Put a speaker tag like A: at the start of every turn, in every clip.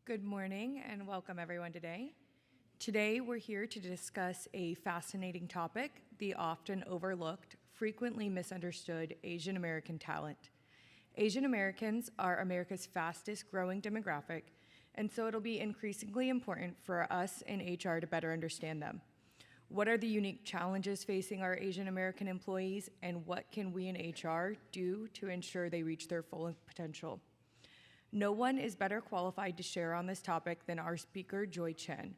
A: Good morning and welcome everyone today. Today we're here to discuss a fascinating topic, the often overlooked, frequently misunderstood Asian American talent. Asian Americans are America's fastest growing demographic, and so it'll be increasingly important for us in HR to better understand them. What are the unique challenges facing our Asian American employees, and what can we in HR do to ensure they reach their full potential? No one is better qualified to share on this topic than our speaker, Joy Chen,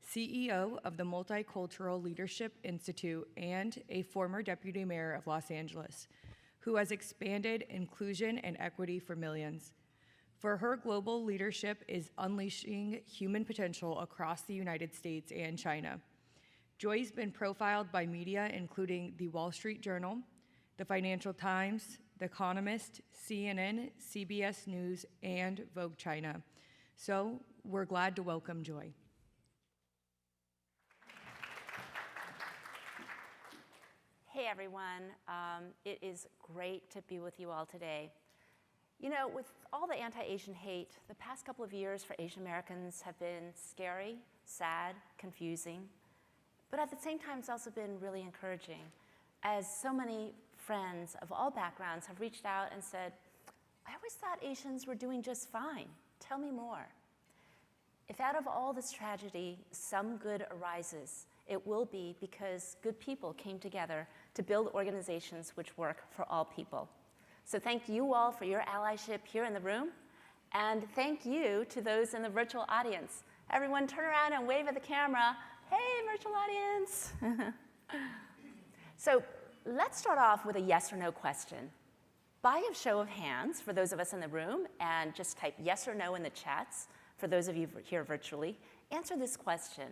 A: CEO of the Multicultural Leadership Institute and a former deputy mayor of Los Angeles, who has expanded inclusion and equity for millions. For her global leadership is unleashing human potential across the United States and China. Joy's been profiled by media including The Wall Street Journal, The Financial Times, The Economist, CNN, CBS News, and Vogue China. So we're glad to welcome Joy.
B: Hey everyone, it is great to be with you all today. You know, with all the anti-Asian hate, the past couple of years for Asian Americans have been scary, sad, confusing, but at the same time it's also been really encouraging, as so many friends of all backgrounds have reached out and said, I always thought Asians were doing just fine. Tell me more. If out of all this tragedy, some good arises, it will be because good people came together to build organizations which work for all people. So thank you all for your allyship here in the room, and thank you to those in the virtual audience. Everyone turn around and wave at the camera. Hey, virtual audience. So let's start off with a yes or no question. By a show of hands, for those of us in the room, and just type yes or no in the chats, for those of you here virtually, answer this question.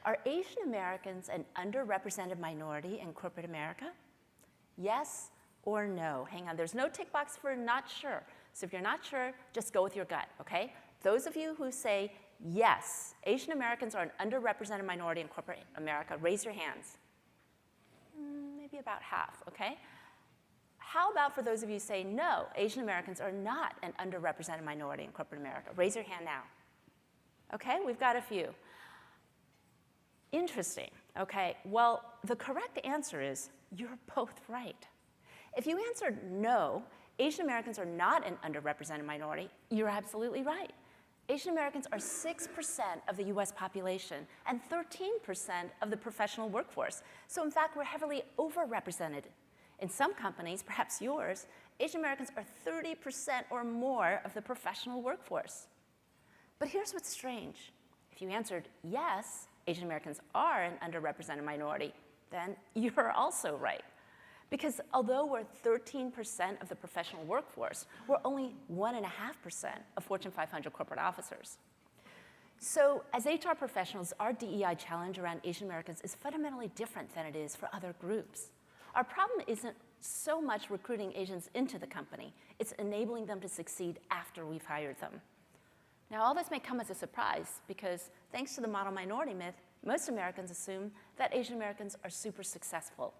B: Are Asian Americans an underrepresented minority in corporate America? Yes or no? Hang on, there's no tick box for not sure. So if you're not sure, just go with your gut, okay? Those of you who say yes, Asian Americans are an underrepresented minority in corporate America, raise your hands. Maybe about half, okay? How about for those of you who say no, Asian Americans are not an underrepresented minority in corporate America? Raise your hand now. Okay, we've got a few. Interesting, okay? Well, the correct answer is you're both right. If you answered no, Asian Americans are not an underrepresented minority, you're absolutely right. Asian Americans are 6% of the US population and 13% of the professional workforce. So in fact, we're heavily overrepresented. In some companies, perhaps yours, Asian Americans are 30% or more of the professional workforce. But here's what's strange. If you answered yes, Asian Americans are an underrepresented minority, then you're also right. Because although we're 13% of the professional workforce, we're only 1.5% of Fortune 500 corporate officers. So as HR professionals, our DEI challenge around Asian Americans is fundamentally different than it is for other groups. Our problem isn't so much recruiting Asians into the company, it's enabling them to succeed after we've hired them. Now, all this may come as a surprise because thanks to the model minority myth, most Americans assume that Asian Americans are super successful.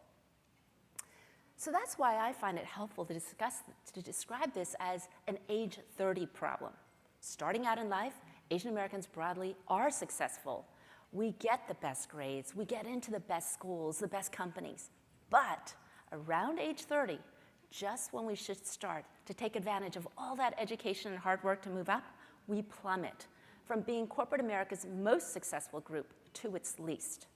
B: So that's why I find it helpful to describe this as an age 30 problem. Starting out in life, Asian Americans broadly are successful. We get the best grades, we get into the best schools, the best companies. But around age 30, just when we should start to take advantage of all that education and hard work to move up, we plummet from being corporate America's most successful group to its least.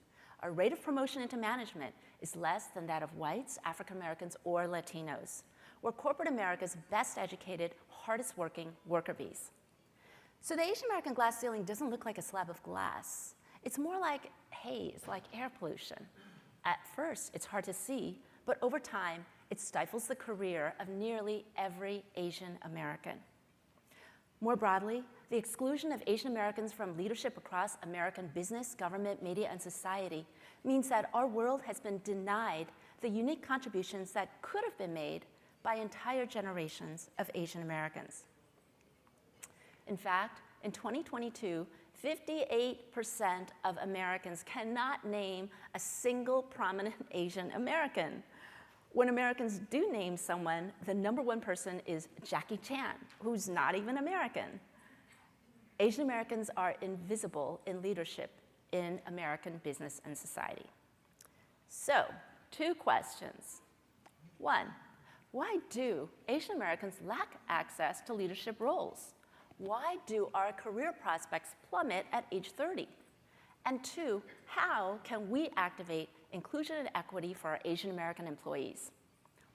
B: Our rate of promotion into management is less than that of whites, African Americans, or Latinos. We're corporate America's best educated, hardest working worker bees. So the Asian American glass ceiling doesn't look like a slab of glass. It's more like haze, like air pollution. At first, it's hard to see, but over time, it stifles the career of nearly every Asian American. More broadly, the exclusion of Asian Americans from leadership across American business, government, media, and society means that our world has been denied the unique contributions that could have been made by entire generations of Asian Americans. In fact, in 2022, 58% of Americans cannot name a single prominent Asian American. When Americans do name someone, the #1 person is Jackie Chan, who's not even American. Asian Americans are invisible in leadership in American business and society. So, 2 questions. 1, why do Asian Americans lack access to leadership roles? Why do our career prospects plummet at age 30? And 2, how can we activate inclusion and equity for our Asian American employees?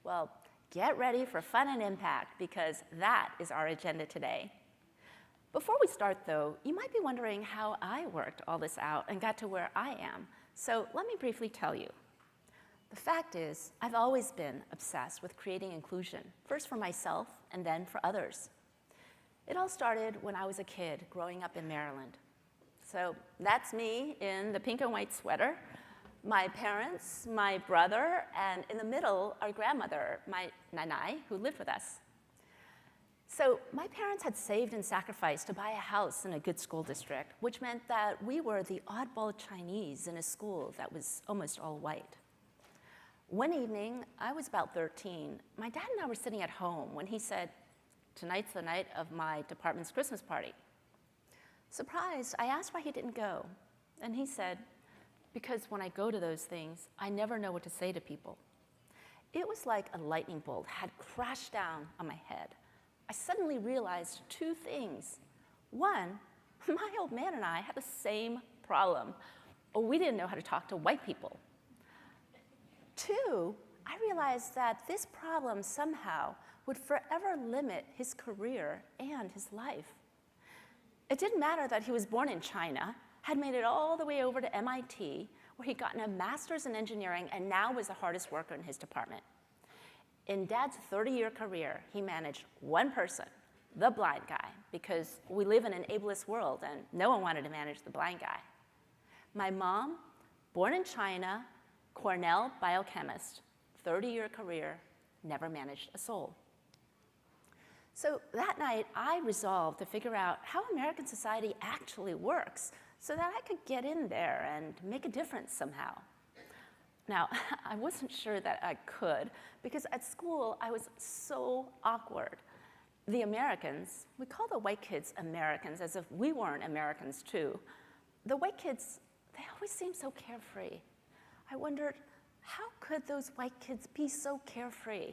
B: Well, get ready for fun and impact, because that is our agenda today. Before we start, though, you might be wondering how I worked all this out and got to where I am. So let me briefly tell you. The fact is, I've always been obsessed with creating inclusion, first for myself and then for others. It all started when I was a kid growing up in Maryland. So that's me in the pink and white sweater, my parents, my brother, and in the middle, our grandmother, my nanai, who lived with us. So my parents had saved and sacrificed to buy a house in a good school district, which meant that we were the oddball Chinese in a school that was almost all white. One evening, I was about 13, my dad and I were sitting at home when he said, "Tonight's the night of my department's Christmas party." Surprised, I asked why he didn't go, and he said, "Because when I go to those things, I never know what to say to people." It was like a lightning bolt had crashed down on my head. I suddenly realized 2 things. 1, my old man and I had the same problem. We didn't know how to talk to white people. 2, I realized that this problem somehow would forever limit his career and his life. It didn't matter that he was born in China, had made it all the way over to MIT, where he'd gotten a master's in engineering and now was the hardest worker in his department. In Dad's 30-year career, he managed 1 person, the blind guy, because we live in an ableist world and no one wanted to manage the blind guy. My mom, born in China, Cornell biochemist, 30-year career, never managed a soul. So that night, I resolved to figure out how American society actually works so that I could get in there and make a difference somehow. Now, I wasn't sure that I could, because at school, I was so awkward. The Americans, we call the white kids Americans as if we weren't Americans too. The white kids, they always seemed so carefree. I wondered, how could those white kids be so carefree?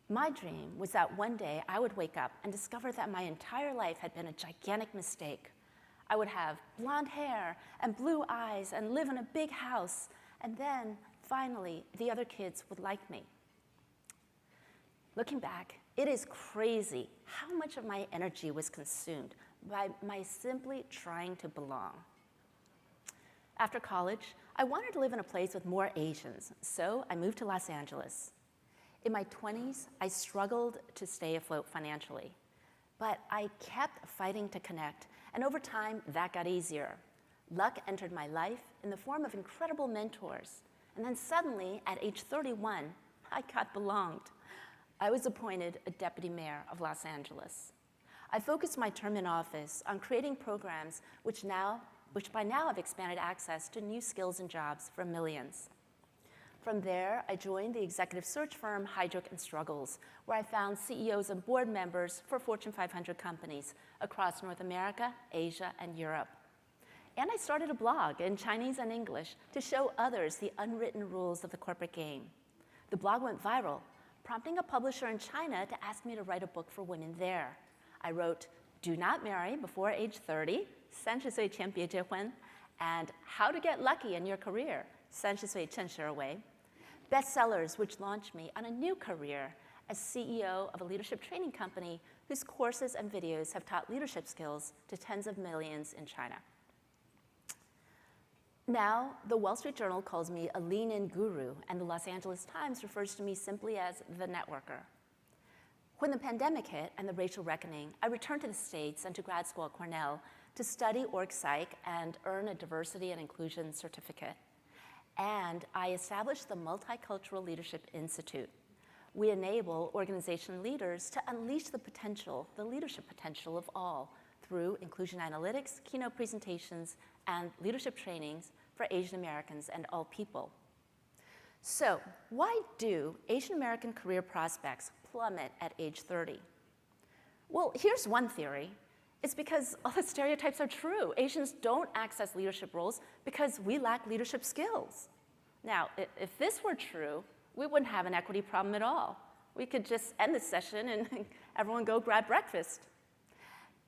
B: My dream was that one day I would wake up and discover that my entire life had been a gigantic mistake. I would have blonde hair and blue eyes and live in a big house, and then, finally, the other kids would like me. Looking back, it is crazy how much of my energy was consumed by my simply trying to belong. After college, I wanted to live in a place with more Asians, so I moved to Los Angeles. In my 20s, I struggled to stay afloat financially, but I kept fighting to connect, and over time, that got easier. Luck entered my life in the form of incredible mentors, and then suddenly, at age 31, I got belonged. I was appointed a deputy mayor of Los Angeles. I focused my term in office on creating programs which by now have expanded access to new skills and jobs for millions. From there, I joined the executive search firm Hardworking and Struggles, where I found CEOs and board members for Fortune 500 companies across North America, Asia, and Europe. And I started a blog in Chinese and English to show others the unwritten rules of the corporate game. The blog went viral, prompting a publisher in China to ask me to write a book for women there. I wrote, "Do Not Marry Before Age 30, 30岁前别结婚, and How to Get Lucky in Your Career, 30岁趁势而为, bestsellers which launched me on a new career as CEO of a leadership training company whose courses and videos have taught leadership skills to tens of millions in China. Now, the Wall Street Journal calls me a lean-in guru, and the Los Angeles Times refers to me simply as the networker. When the pandemic hit and the racial reckoning, I returned to the States and to grad school at Cornell to study org psych and earn a diversity and inclusion certificate. And I established the Multicultural Leadership Institute. We enable organization leaders to unleash the potential, the leadership potential of all through inclusion analytics, keynote presentations, and leadership trainings for Asian Americans and all people. So, why do Asian American career prospects plummet at age 30? Well, here's one theory. It's because all the stereotypes are true. Asians don't access leadership roles because we lack leadership skills. Now, if this were true, we wouldn't have an equity problem at all. We could just end this session and everyone go grab breakfast.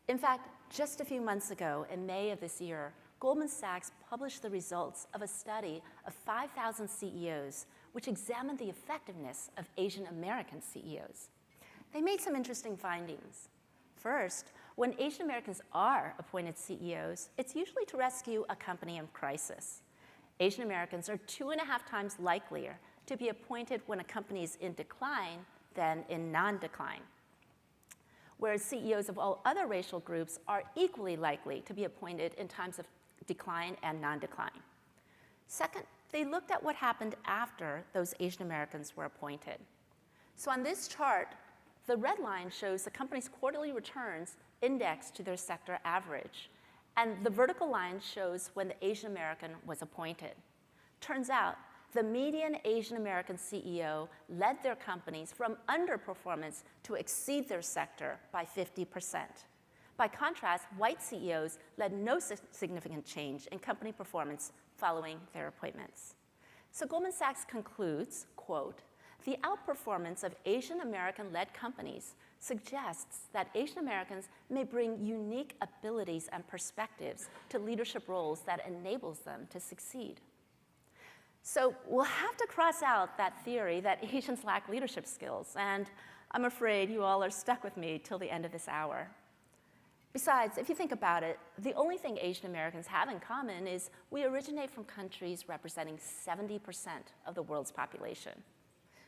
B: In fact, just a few months ago, in May of this year, Goldman Sachs published the results of a study of 5,000 CEOs, which examined the effectiveness of Asian American CEOs. They made some interesting findings. First, when Asian Americans are appointed CEOs, it's usually to rescue a company in crisis. Asian Americans are 2.5 times likelier to be appointed when a company is in decline than in non-decline, whereas CEOs of all other racial groups are equally likely to be appointed in times of decline and non-decline. Second, they looked at what happened after those Asian Americans were appointed. So on this chart, the red line shows the company's quarterly returns indexed to their sector average, and the vertical line shows when the Asian American was appointed. Turns out, the median Asian American CEO led their companies from underperformance to exceed their sector by 50%. By contrast, white CEOs led no significant change in company performance following their appointments. So Goldman Sachs concludes, quote, "The outperformance of Asian American-led companies suggests that Asian Americans may bring unique abilities and perspectives to leadership roles that enables them to succeed." So we'll have to cross out that theory that Asians lack leadership skills, and I'm afraid you all are stuck with me till the end of this hour. Besides, if you think about it, the only thing Asian Americans have in common is we originate from countries representing 70% of the world's population.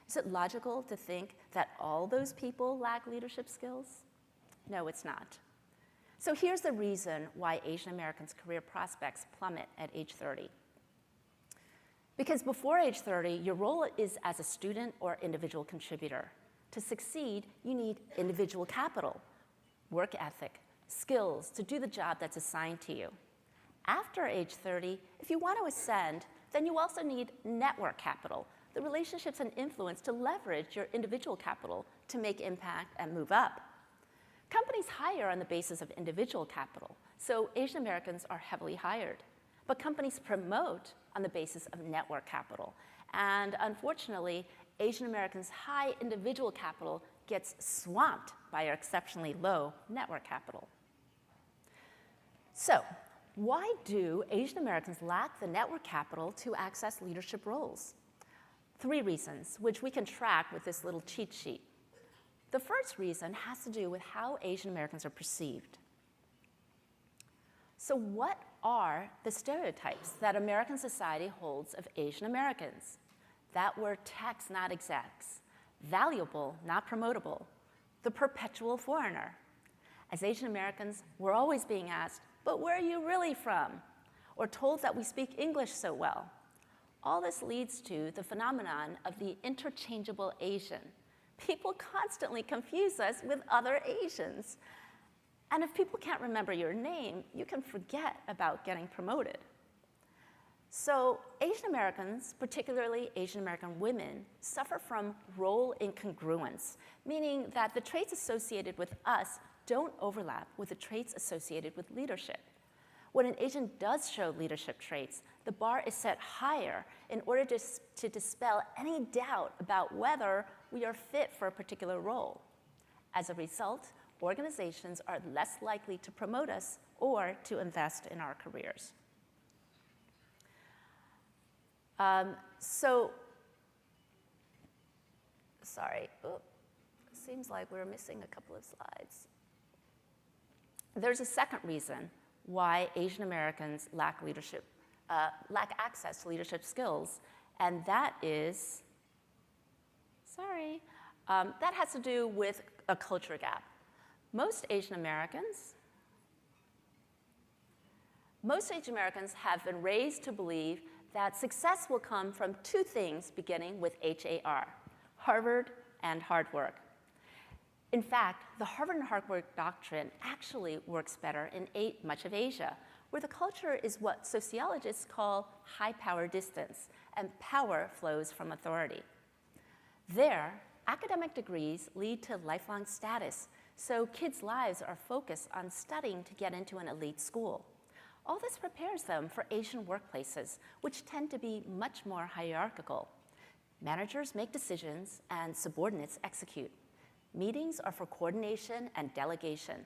B: Is it logical to think that all those people lack leadership skills? No, it's not. So here's the reason why Asian Americans' career prospects plummet at age 30. Because before age 30, your role is as a student or individual contributor. To succeed, you need individual capital, work ethic, skills to do the job that's assigned to you. After age 30, if you want to ascend, then you also need network capital, the relationships and influence to leverage your individual capital to make impact and move up. Companies hire on the basis of individual capital, so Asian Americans are heavily hired. But companies promote on the basis of network capital. And unfortunately, Asian Americans' high individual capital gets swamped by our exceptionally low network capital. So, why do Asian Americans lack the network capital to access leadership roles? 3 reasons, which we can track with this little cheat sheet. The first reason has to do with how Asian Americans are perceived. So what are the stereotypes that American society holds of Asian Americans? That we're techs, not execs, valuable, not promotable, the perpetual foreigner. As Asian Americans, we're always being asked, but where are you really from? Or told that we speak English so well. All this leads to the phenomenon of the interchangeable Asian. People constantly confuse us with other Asians. And if people can't remember your name, you can forget about getting promoted. So Asian Americans, particularly Asian American women, suffer from role incongruence, meaning that the traits associated with us don't overlap with the traits associated with leadership. When an Asian does show leadership traits, the bar is set higher in order to dispel any doubt about whether we are fit for a particular role. As a result, organizations are less likely to promote us or to invest in our careers. Seems like we're missing a couple of slides. There's a second reason why Asian Americans lack access to leadership skills, and that is, that has to do with a culture gap. Most Asian Americans have been raised to believe that success will come from 2 things beginning with HAR, Harvard and hard work. In fact, the Harvard and hard work doctrine actually works better in much of Asia, where the culture is what sociologists call high power distance, and power flows from authority. There, academic degrees lead to lifelong status, So kids' lives are focused on studying to get into an elite school. All this prepares them for Asian workplaces, which tend to be much more hierarchical. Managers make decisions and subordinates execute. Meetings are for coordination and delegation.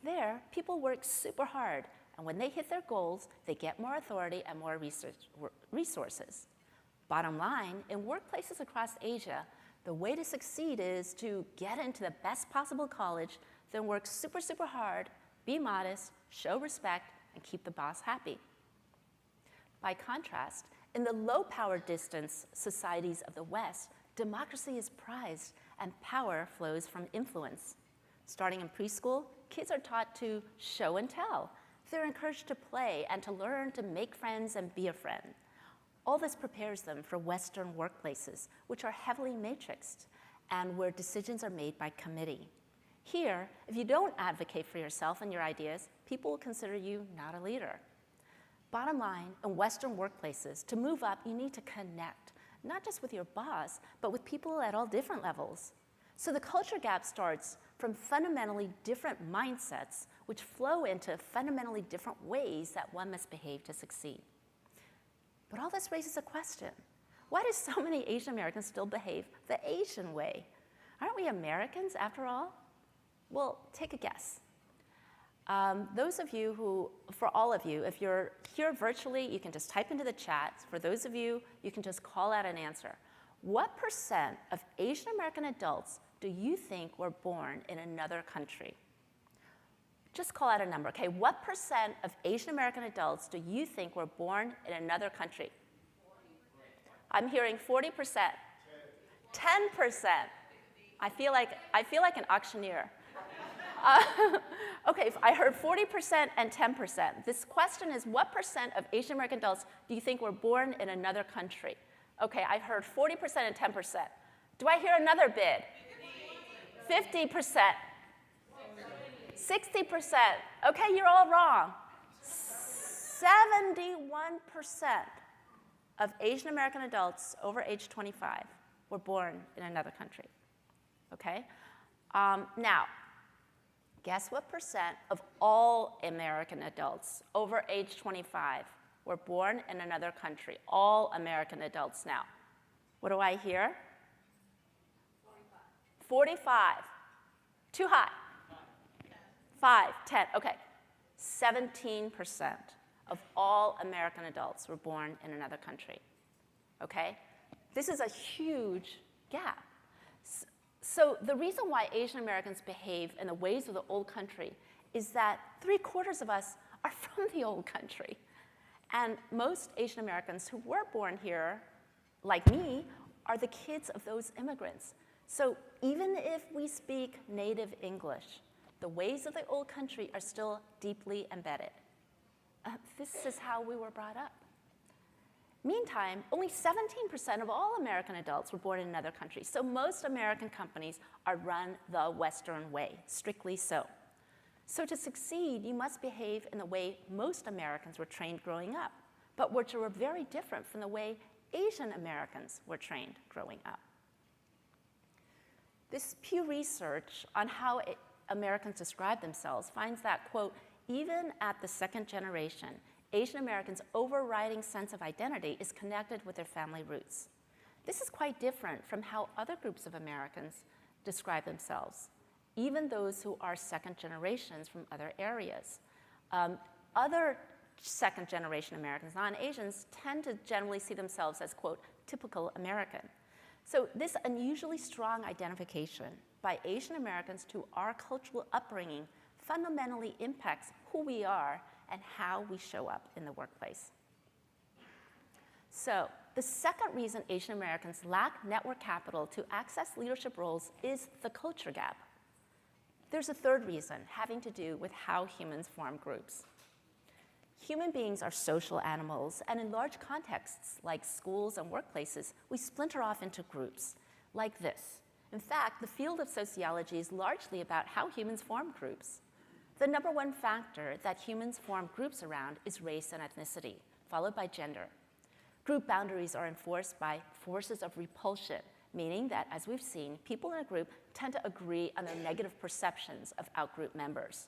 B: There, people work super hard, and when they hit their goals, they get more authority and more resources. Bottom line, in workplaces across Asia, the way to succeed is to get into the best possible college, then work super, super hard, be modest, show respect, and keep the boss happy. By contrast, in the low-power distance societies of the West, democracy is prized and power flows from influence. Starting in preschool, kids are taught to show and tell. They're encouraged to play and to learn to make friends and be a friend. All this prepares them for Western workplaces, which are heavily matrixed and where decisions are made by committee. Here, if you don't advocate for yourself and your ideas, people will consider you not a leader. Bottom line, in Western workplaces, to move up, you need to connect, not just with your boss, but with people at all different levels. So the culture gap starts from fundamentally different mindsets, which flow into fundamentally different ways that one must behave to succeed. But all this raises a question. Why do so many Asian Americans still behave the Asian way? Aren't we Americans after all? Well, take a guess. Those of you who, for all of you, if you're here virtually, you can just type into the chat. For those of you, you can just call out an answer. What percent of Asian American adults do you think were born in another country? Just call out a number, okay? What percent of Asian American adults do you think were born in another country? 40%. I'm hearing 40%. 10%. I feel like an auctioneer. Okay, I heard 40% and 10%. This question is, what percent of Asian American adults do you think were born in another country? Okay, I heard 40% and 10%. Do I hear another bid? 50%. 60%. Okay, you're all wrong. 71% of Asian American adults over age 25 were born in another country. Okay? Now, guess what percent of all American adults over age 25 were born in another country? All American adults now. What do I hear? 45. Too high. 5, 10, okay. 17% of all American adults were born in another country, okay? This is a huge gap. So the reason why Asian Americans behave in the ways of the old country is that 3/4 of us are from the old country. And most Asian Americans who were born here, like me, are the kids of those immigrants. So even if we speak native English, the ways of the old country are still deeply embedded. This is how we were brought up. Meantime, only 17% of all American adults were born in another country. So most American companies are run the Western way, strictly so. So to succeed, you must behave in the way most Americans were trained growing up, but which were very different from the way Asian Americans were trained growing up. This Pew Research on how Americans describe themselves finds that, quote, even at the second generation, Asian Americans' overriding sense of identity is connected with their family roots. This is quite different from how other groups of Americans describe themselves, even those who are second generations from other areas. Other second generation Americans, non-Asians, tend to generally see themselves as, quote, typical American. So this unusually strong identification by Asian Americans to our cultural upbringing fundamentally impacts who we are and how we show up in the workplace. So the second reason Asian Americans lack network capital to access leadership roles is the culture gap. There's a third reason, having to do with how humans form groups. Human beings are social animals, and in large contexts like schools and workplaces, we splinter off into groups like this. In fact, the field of sociology is largely about how humans form groups. The number one factor that humans form groups around is race and ethnicity, followed by gender. Group boundaries are enforced by forces of repulsion, meaning that, as we've seen, people in a group tend to agree on their negative perceptions of outgroup members.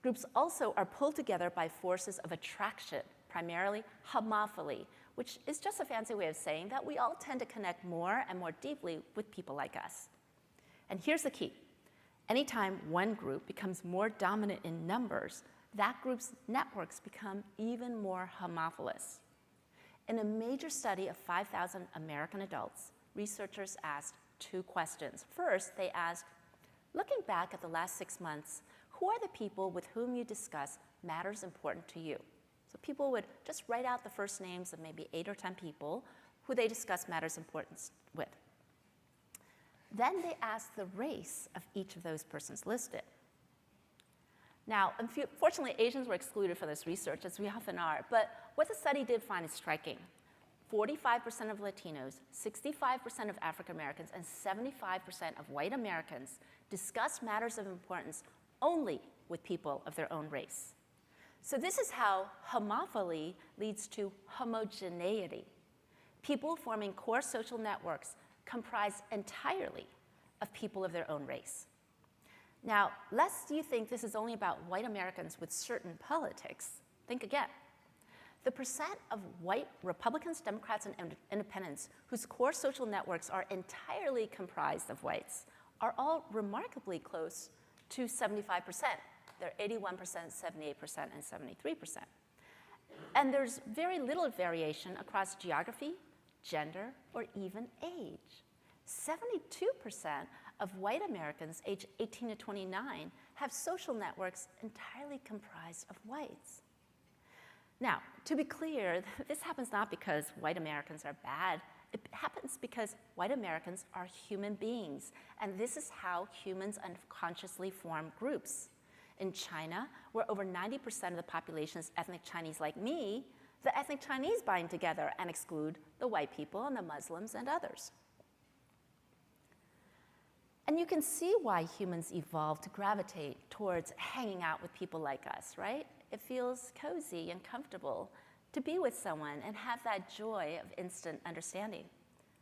B: Groups also are pulled together by forces of attraction, primarily homophily, which is just a fancy way of saying that we all tend to connect more and more deeply with people like us. And here's the key. Anytime one group becomes more dominant in numbers, that group's networks become even more homophilous. In a major study of 5,000 American adults, researchers asked 2 questions. First, they asked, looking back at the last 6 months, who are the people with whom you discuss matters important to you? So people would just write out the first names of maybe 8 or 10 people who they discuss matters important with. Then they asked the race of each of those persons listed. Now, unfortunately, Asians were excluded from this research, as we often are, but what the study did find is striking. 45% of Latinos, 65% of African Americans, and 75% of white Americans discuss matters of importance only with people of their own race. So this is how homophily leads to homogeneity. People forming core social networks comprised entirely of people of their own race. Now, lest you think this is only about white Americans with certain politics, think again. The percent of white Republicans, Democrats, and independents whose core social networks are entirely comprised of whites are all remarkably close to 75%. They're 81%, 78%, and 73%. And there's very little variation across geography, gender, or even age. 72% of white Americans aged 18 to 29 have social networks entirely comprised of whites. Now, to be clear, this happens not because white Americans are bad. It happens because white Americans are human beings, and this is how humans unconsciously form groups. In China, where over 90% of the population is ethnic Chinese like me, the ethnic Chinese bind together and exclude the white people and the Muslims and others. And you can see why humans evolved to gravitate towards hanging out with people like us, right? It feels cozy and comfortable to be with someone and have that joy of instant understanding.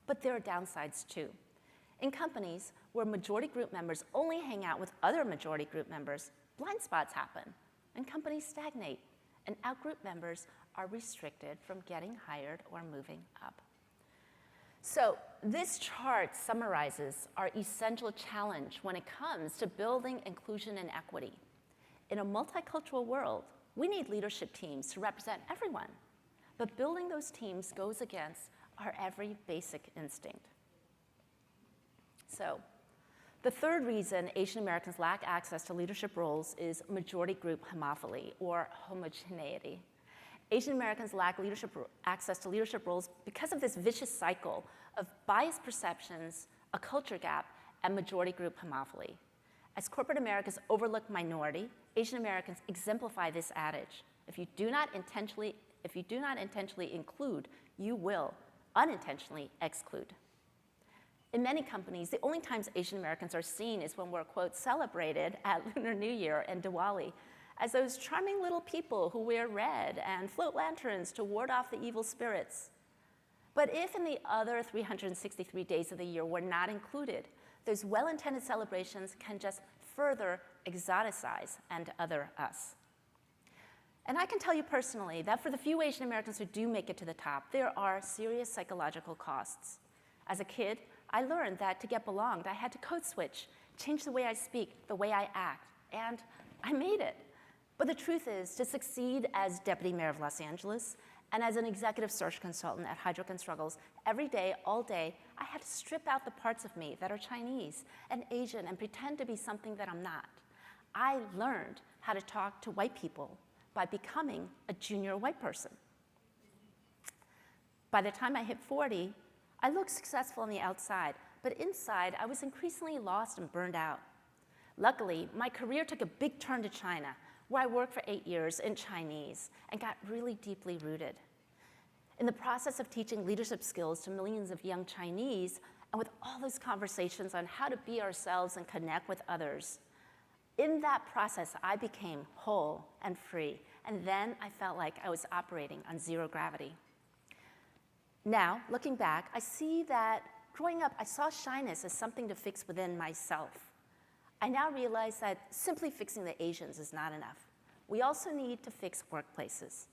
B: But there are downsides too. In companies where majority group members only hang out with other majority group members, blind spots happen, and companies stagnate, and outgroup members are restricted from getting hired or moving up. So this chart summarizes our essential challenge when it comes to building inclusion and equity. In a multicultural world, we need leadership teams to represent everyone, but building those teams goes against our every basic instinct. So the third reason Asian Americans lack access to leadership roles is majority group homophily, or homogeneity. Asian Americans lack access to leadership roles because of this vicious cycle of biased perceptions, a culture gap, and majority group homophily. As corporate America's overlooked minority, Asian Americans exemplify this adage. If you do not intentionally include, you will unintentionally exclude. In many companies, the only times Asian Americans are seen is when we're, quote, celebrated at Lunar New Year and Diwali, as those charming little people who wear red and float lanterns to ward off the evil spirits. But if in the other 363 days of the year we're not included, those well-intended celebrations can just further exoticize and other us. And I can tell you personally that for the few Asian Americans who do make it to the top, there are serious psychological costs. As a kid, I learned that to get belonged, I had to code switch, change the way I speak, the way I act, and I made it. But the truth is, to succeed as deputy mayor of Los Angeles and as an executive search consultant at Hardworking Struggles, every day, all day, I had to strip out the parts of me that are Chinese and Asian and pretend to be something that I'm not. I learned how to talk to white people by becoming a junior white person. By the time I hit 40, I looked successful on the outside, but inside, I was increasingly lost and burned out. Luckily, my career took a big turn to China, where I worked for 8 years in Chinese and got really deeply rooted. In the process of teaching leadership skills to millions of young Chinese, and with all those conversations on how to be ourselves and connect with others, in that process, I became whole and free, and then I felt like I was operating on zero gravity. Now, looking back, I see that growing up, I saw shyness as something to fix within myself. I now realize that simply fixing the Asians is not enough. We also need to fix workplaces.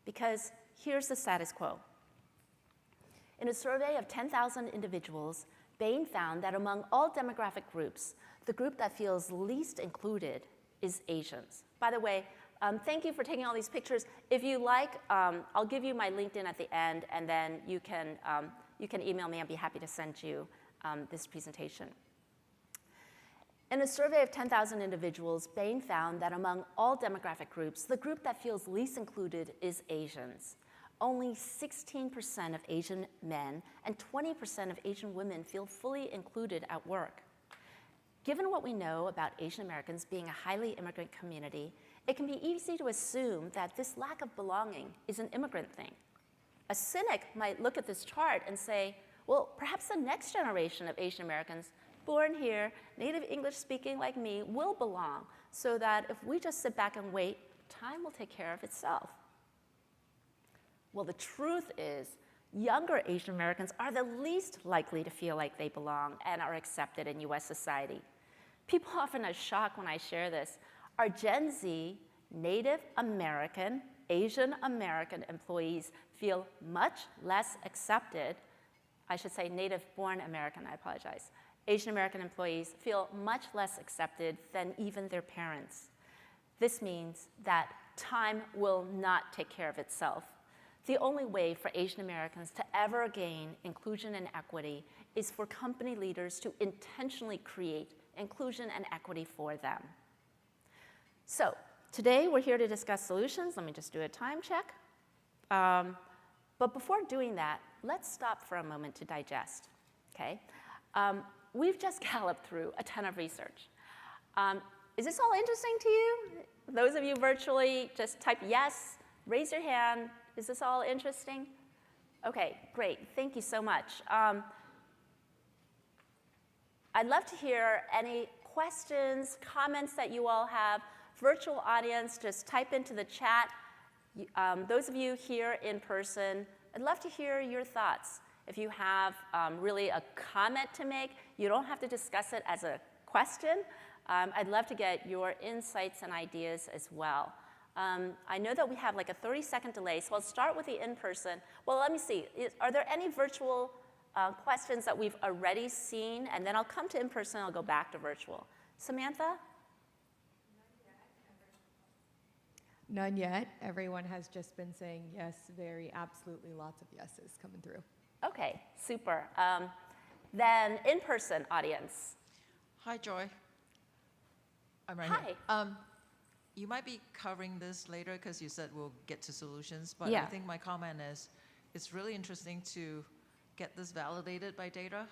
B: Because here's the status quo. In a survey of 10,000 individuals, Bain found that among all demographic groups, the group that feels least included is Asians. By the way, thank you for taking all these pictures. If you like, I'll give you my LinkedIn at the end, and then you can email me. I'd be happy to send you this presentation. In a survey of 10,000 individuals, Bain found that among all demographic groups, the group that feels least included is Asians. Only 16% of Asian men and 20% of Asian women feel fully included at work. Given what we know about Asian Americans being a highly immigrant community, it can be easy to assume that this lack of belonging is an immigrant thing. A cynic might look at this chart and say, well, perhaps the next generation of Asian Americans born here, native English speaking like me, will belong, so that if we just sit back and wait, time will take care of itself. Well, the truth is, younger Asian Americans are the least likely to feel like they belong and are accepted in US society. People often are shocked when I share this. Our Gen Z, Native American, Asian American employees feel much less accepted. I should say native-born American, I apologize. Asian American employees feel much less accepted than even their parents. This means that time will not take care of itself. The only way for Asian Americans to ever gain inclusion and equity is for company leaders to intentionally create inclusion and equity for them. So today we're here to discuss solutions. Let me just do a time check. But before doing that, let's stop for a moment to digest, okay? We've just galloped through a ton of research. Is this all interesting to you? Those of you virtually, just type yes, raise your hand. Is this all interesting? Okay, great, thank you so much. I'd love to hear any questions, comments that you all have. Virtual audience, just type into the chat. Those of you here in person, I'd love to hear your thoughts. If you have really a comment to make, you don't have to discuss it as a question. I'd love to get your insights and ideas as well. I know that we have like a 30-second delay, so I'll start with the in-person. Well, let me see. Are there any virtual questions that we've already seen? And then I'll come to in-person, I'll go back to virtual. Samantha?
A: None yet. Everyone has just been saying yes, very absolutely lots of yeses coming through.
B: Okay, super. Then in-person audience.
C: Hi, Joy. I'm right
B: Hi.
C: here. You might be covering this later because you said we'll get to solutions, but
B: Yeah.
C: I think my comment is it's really interesting to get this validated by data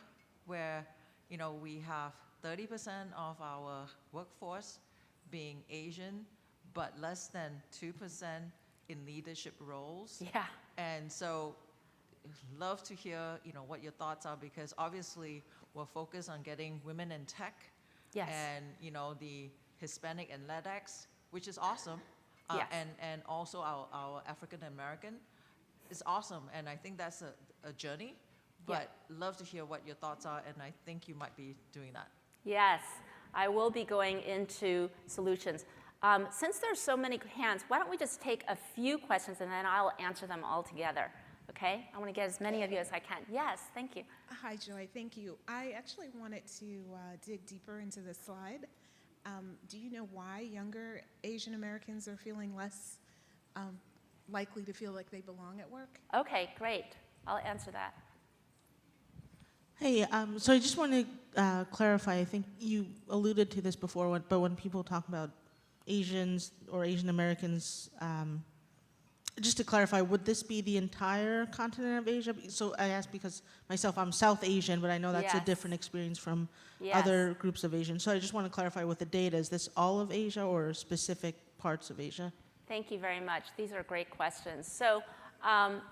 C: where, you know, we have 30% of our workforce being Asian, but less than 2% in leadership roles.
B: Yeah.
C: And so love to hear, you know, what your thoughts are, because obviously we're focused on getting women in tech.
B: Yes.
C: And, you know, the Hispanic and Latinx, which is awesome.
B: Yes.
C: And also our African American is awesome. And I think that's a journey, but love to hear what your thoughts are. And I think you might be doing that.
B: Yes, I will be going into solutions. Since there's so many hands, why don't we just take a few questions and then I'll answer them all together, okay? I want to get as many of you as I can. Yes, thank you.
D: Hi, Joy, thank you. I actually wanted to dig deeper into this slide. Do you know why younger Asian Americans are feeling less likely to feel like they belong at work?
B: Okay, great. I'll answer that.
E: Hey, so I just want to clarify, I think you alluded to this before, but when people talk about Asians or Asian Americans, just to clarify, would this be the entire continent of Asia? So I ask because myself, I'm South Asian, but I know that's a different experience from other groups of Asians. So I just want to clarify with the data, is this all of Asia or specific parts of Asia?
B: Thank you very much. These are great questions. So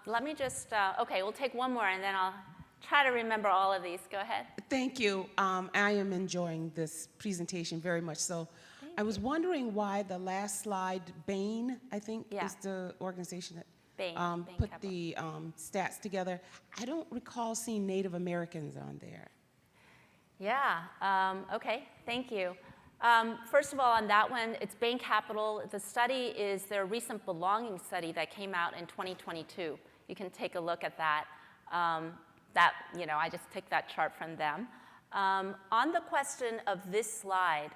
B: let me just, okay, we'll take one more and then I'll try to remember all of these. Go ahead.
F: Thank you. I am enjoying this presentation very much so. I was wondering why the last slide, Bain, I think, is the organization that
B: Bain
F: put
B: Capital.
F: the stats together. I don't recall seeing Native Americans on there.
B: Yeah, okay, thank you. First of all, on that one, it's Bain Capital. The study is their recent belonging study that came out in 2022. You can take a look at that. I just took that chart from them. On the question of this slide,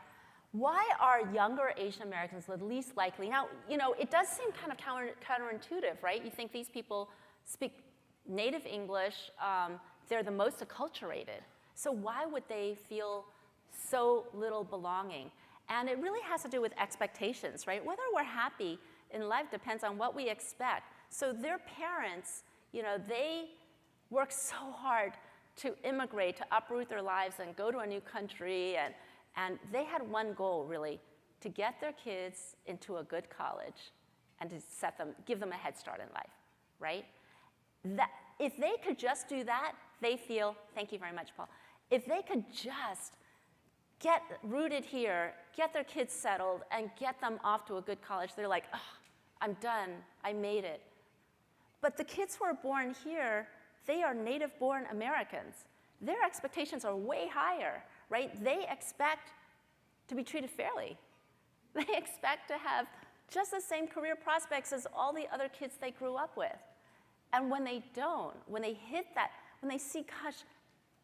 B: why are younger Asian Americans the least likely? Now, it does seem kind of counterintuitive, right? You think these people speak native English, they're the most acculturated. So why would they feel so little belonging? And it really has to do with expectations, right? Whether we're happy in life depends on what we expect. So their parents, they work so hard to immigrate, to uproot their lives and go to a new country. And they had one goal, really, to get their kids into a good college and to give them a head start in life, right? That, if they could just do that, they feel, thank you very much, Paul, if they could just get rooted here, get their kids settled, and get them off to a good college, they're like, oh, I'm done, I made it. But the kids who are born here, they are native-born Americans. Their expectations are way higher, right? They expect to be treated fairly. They expect to have just the same career prospects as all the other kids they grew up with. And when they don't, when they hit that, when they see, gosh,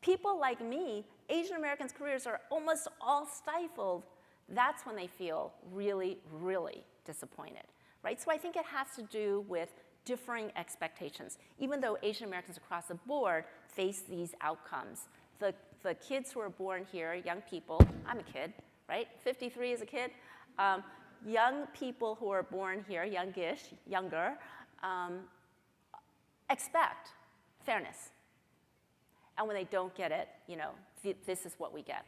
B: people like me, Asian Americans' careers are almost all stifled, that's when they feel really, really disappointed, right? So I think it has to do with differing expectations. Even though Asian Americans across the board face these outcomes, the kids who are born here, young people, I'm a kid, right? 53 is a kid. Young people who are born here, younger, expect fairness. And when they don't get it, this is what we get.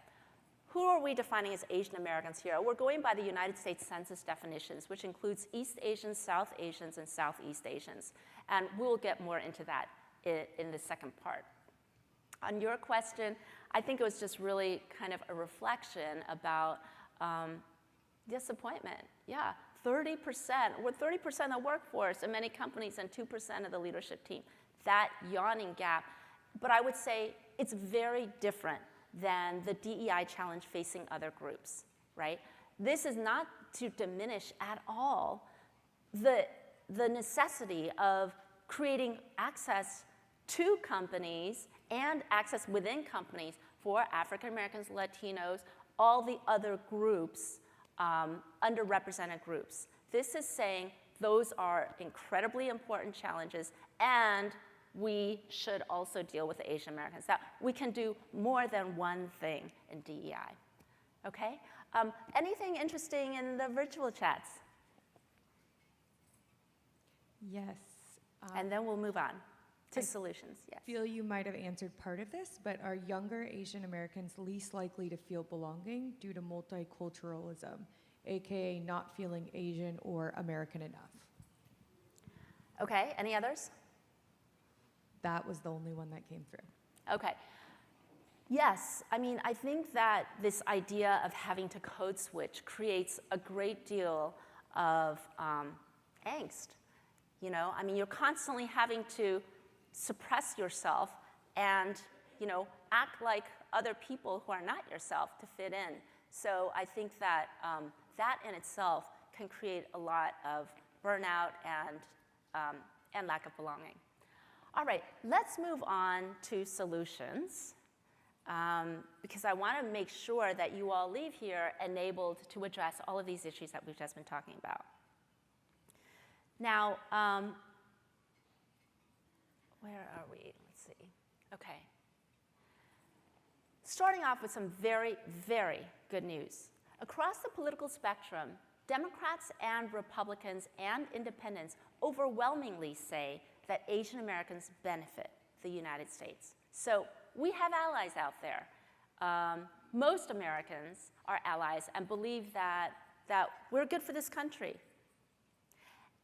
B: Who are we defining as Asian Americans here? We're going by the United States Census definitions, which includes East Asians, South Asians, and Southeast Asians. And we'll get more into that in the second part. On your question, I think it was just really kind of a reflection about disappointment. Yeah, 30%, we're 30% of the workforce in many companies and 2% of the leadership team. That yawning gap. But I would say it's very different than the DEI challenge facing other groups, right? This is not to diminish at all the necessity of creating access to companies and access within companies for African Americans, Latinos, all the other groups, underrepresented groups. This is saying those are incredibly important challenges, and we should also deal with the Asian Americans. That we can do more than one thing in DEI. Okay? Anything interesting in the virtual chats?
A: Yes.
B: And then we'll move on to solutions. Yes.
A: I feel you might have answered part of this, but are younger Asian Americans least likely to feel belonging due to multiculturalism, aka not feeling Asian or American enough?
B: Okay, any others?
A: That was the only one that came through.
B: Okay. Yes, I mean, I think that this idea of having to code switch creates a great deal of angst. I mean, you're constantly having to suppress yourself and, act like other people who are not yourself to fit in. So I think that that in itself can create a lot of burnout and lack of belonging. All right, let's move on to solutions, because I want to make sure that you all leave here enabled to address all of these issues that we've just been talking about. Now, where are we? Let's see. Okay. Starting off with some very, very good news. Across the political spectrum, Democrats and Republicans and independents overwhelmingly say that Asian Americans benefit the United States. So we have allies out there. Most Americans are allies and believe that we're good for this country.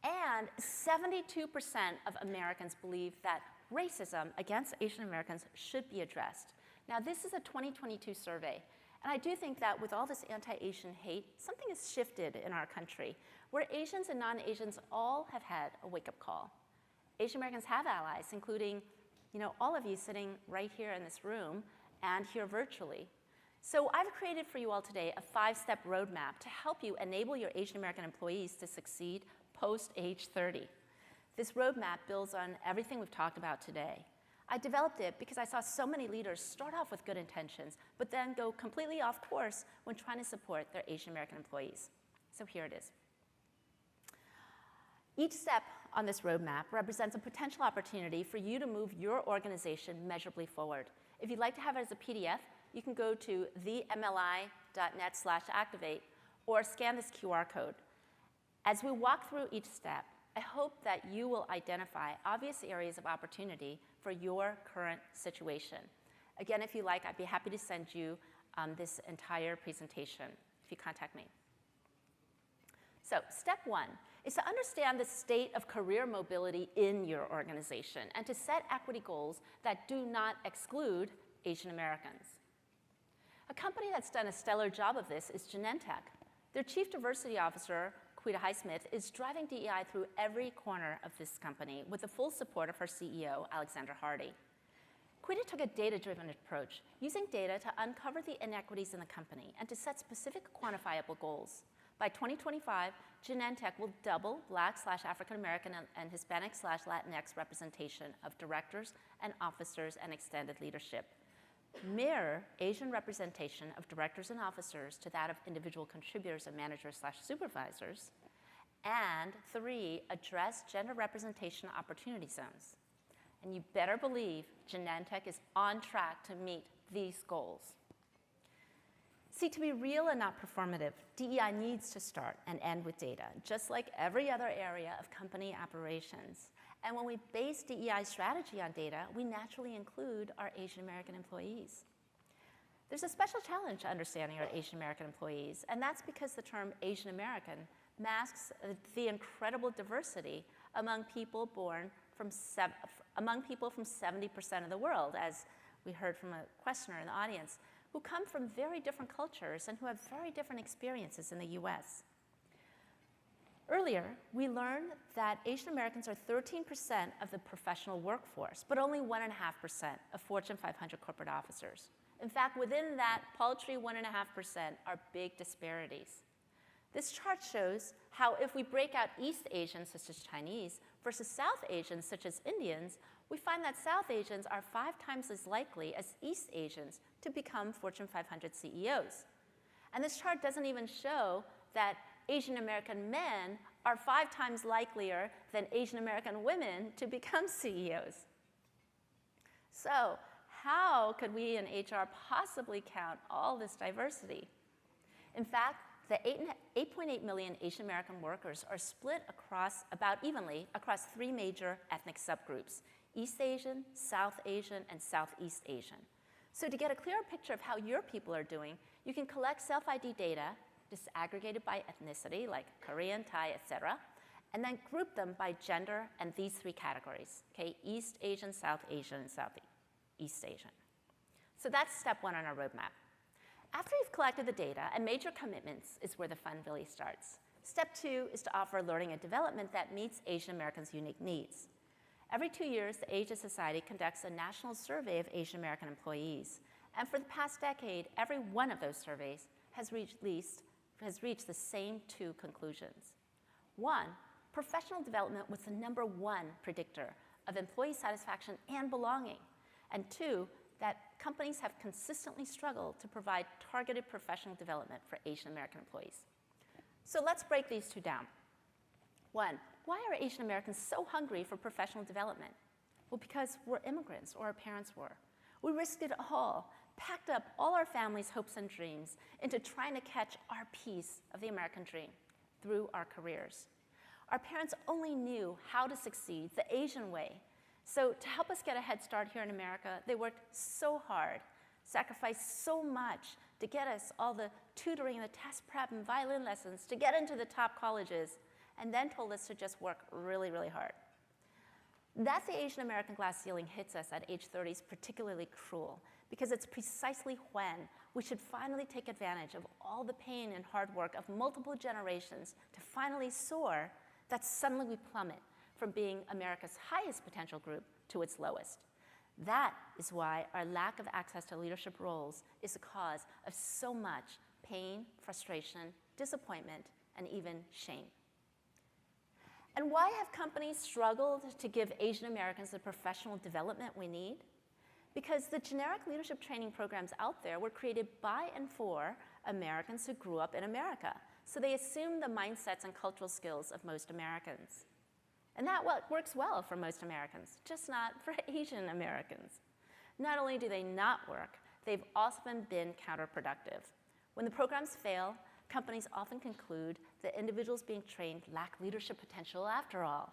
B: And 72% of Americans believe that racism against Asian Americans should be addressed. Now, this is a 2022 survey. And I do think that with all this anti-Asian hate, something has shifted in our country, where Asians and non-Asians all have had a wake-up call. Asian Americans have allies, including all of you sitting right here in this room and here virtually. So I've created for you all today a 5-step roadmap to help you enable your Asian American employees to succeed post age 30. This roadmap builds on everything we've talked about today. I developed it because I saw so many leaders start off with good intentions, but then go completely off course when trying to support their Asian American employees. So here it is. Each step on this roadmap represents a potential opportunity for you to move your organization measurably forward. If you'd like to have it as a PDF, you can go to themli.net/activate or scan this QR code. As we walk through each step, I hope that you will identify obvious areas of opportunity for your current situation. Again, if you like, I'd be happy to send you this entire presentation if you contact me. So step 1 is to understand the state of career mobility in your organization and to set equity goals that do not exclude Asian Americans. A company that's done a stellar job of this is Genentech. Their Chief Diversity Officer, Quita Highsmith, is driving DEI through every corner of this company with the full support of her CEO, Alexander Hardy. Quita took a data-driven approach, using data to uncover the inequities in the company and to set specific quantifiable goals. By 2025, Genentech will double Black/African American and Hispanic/Latinx representation of directors and officers and extended leadership, mirror Asian representation of directors and officers to that of individual contributors and managers/supervisors, and 3, address gender representation opportunity zones. And you better believe Genentech is on track to meet these goals. See, to be real and not performative, DEI needs to start and end with data, just like every other area of company operations. And when we base DEI strategy on data, we naturally include our Asian American employees. There's a special challenge to understanding our Asian American employees, and that's because the term Asian American masks the incredible diversity among people from 70% of the world, as we heard from a questioner in the audience, who come from very different cultures and who have very different experiences in the US. Earlier, we learned that Asian Americans are 13% of the professional workforce, but only 1.5% of Fortune 500 corporate officers. In fact, within that paltry 1.5% are big disparities. This chart shows how if we break out East Asians, such as Chinese, versus South Asians, such as Indians, we find that South Asians are 5 times as likely as East Asians to become Fortune 500 CEOs. And this chart doesn't even show that Asian American men are 5 times likelier than Asian American women to become CEOs. So how could we in HR possibly count all this diversity? In fact, the 8.8 million Asian American workers are split about evenly across 3 major ethnic subgroups: East Asian, South Asian, and Southeast Asian. So to get a clearer picture of how your people are doing, you can collect self-ID data disaggregated by ethnicity, like Korean, Thai, etc., and then group them by gender and these 3 categories, okay? East Asian, South Asian, and Southeast Asian. So that's step 1 on our roadmap. After you've collected the data and made your commitments is where the fun really starts. Step 2 is to offer learning and development that meets Asian Americans' unique needs. Every 2 years, the Asia Society conducts a national survey of Asian American employees. And for the past decade, every one of those surveys has reached the same 2 conclusions. 1, professional development was the #1 predictor of employee satisfaction and belonging. And 2, that companies have consistently struggled to provide targeted professional development for Asian American employees. So let's break these 2 down. 1, why are Asian Americans so hungry for professional development? Well, because we're immigrants, or our parents were. We risked it all, packed up all our family's hopes and dreams into trying to catch our piece of the American dream through our careers. Our parents only knew how to succeed the Asian way. So to help us get a head start here in America, they worked so hard, sacrificed so much to get us all the tutoring and the test prep and violin lessons to get into the top colleges, and then told us to just work really, really hard. That the Asian American glass ceiling hits us at age 30 is particularly cruel, because it's precisely when we should finally take advantage of all the pain and hard work of multiple generations to finally soar that suddenly we plummet from being America's highest potential group to its lowest. That is why our lack of access to leadership roles is the cause of so much pain, frustration, disappointment, and even shame. And why have companies struggled to give Asian Americans the professional development we need? Because the generic leadership training programs out there were created by and for Americans who grew up in America. So they assume the mindsets and cultural skills of most Americans. And that works well for most Americans, just not for Asian Americans. Not only do they not work, they've often been counterproductive. When the programs fail, companies often conclude that individuals being trained lack leadership potential after all.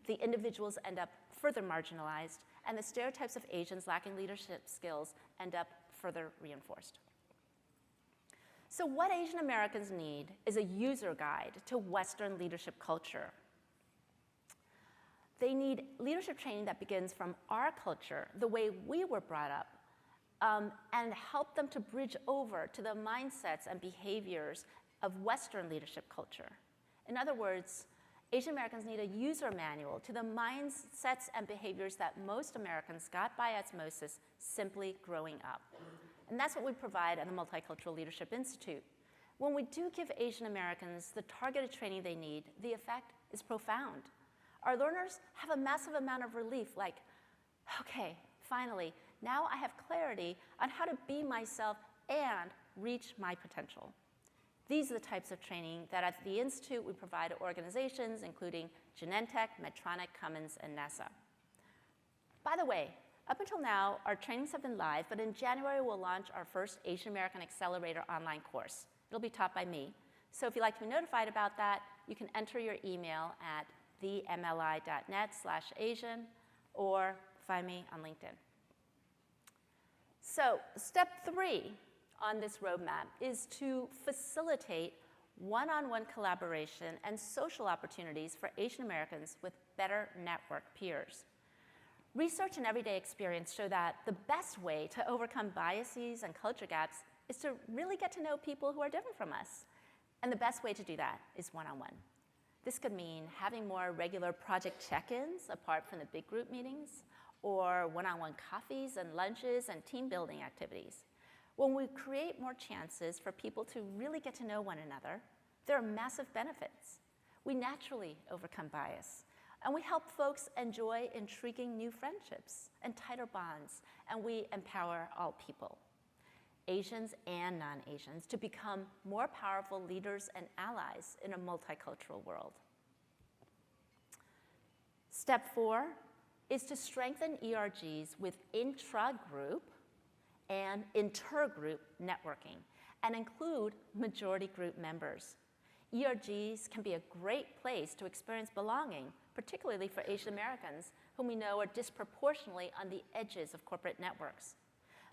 B: The individuals end up further marginalized, and the stereotypes of Asians lacking leadership skills end up further reinforced. So what Asian Americans need is a user guide to Western leadership culture. They need leadership training that begins from our culture, the way we were brought up, and help them to bridge over to the mindsets and behaviors of Western leadership culture. In other words, Asian Americans need a user manual to the mindsets and behaviors that most Americans got by osmosis simply growing up. And that's what we provide at the Multicultural Leadership Institute. When we do give Asian Americans the targeted training they need, the effect is profound. Our learners have a massive amount of relief, like, okay, finally, now I have clarity on how to be myself and reach my potential. These are the types of training that at the Institute we provide to organizations including Genentech, Medtronic, Cummins, and NASA. By the way, up until now, our trainings have been live, but in January we'll launch our first Asian American Accelerator online course. It'll be taught by me. So if you'd like to be notified about that, you can enter your email at themli.net/Asian or find me on LinkedIn. So step 3 on this roadmap is to facilitate one-on-one collaboration and social opportunities for Asian Americans with better network peers. Research and everyday experience show that the best way to overcome biases and culture gaps is to really get to know people who are different from us. And the best way to do that is one-on-one. This could mean having more regular project check-ins apart from the big group meetings, or one-on-one coffees and lunches and team building activities. When we create more chances for people to really get to know one another, there are massive benefits. We naturally overcome bias, and we help folks enjoy intriguing new friendships and tighter bonds, and we empower all people, Asians and non-Asians, to become more powerful leaders and allies in a multicultural world. Step 4 is to strengthen ERGs with intra-group and intergroup networking and include majority group members. ERGs can be a great place to experience belonging, particularly for Asian Americans, whom we know are disproportionately on the edges of corporate networks.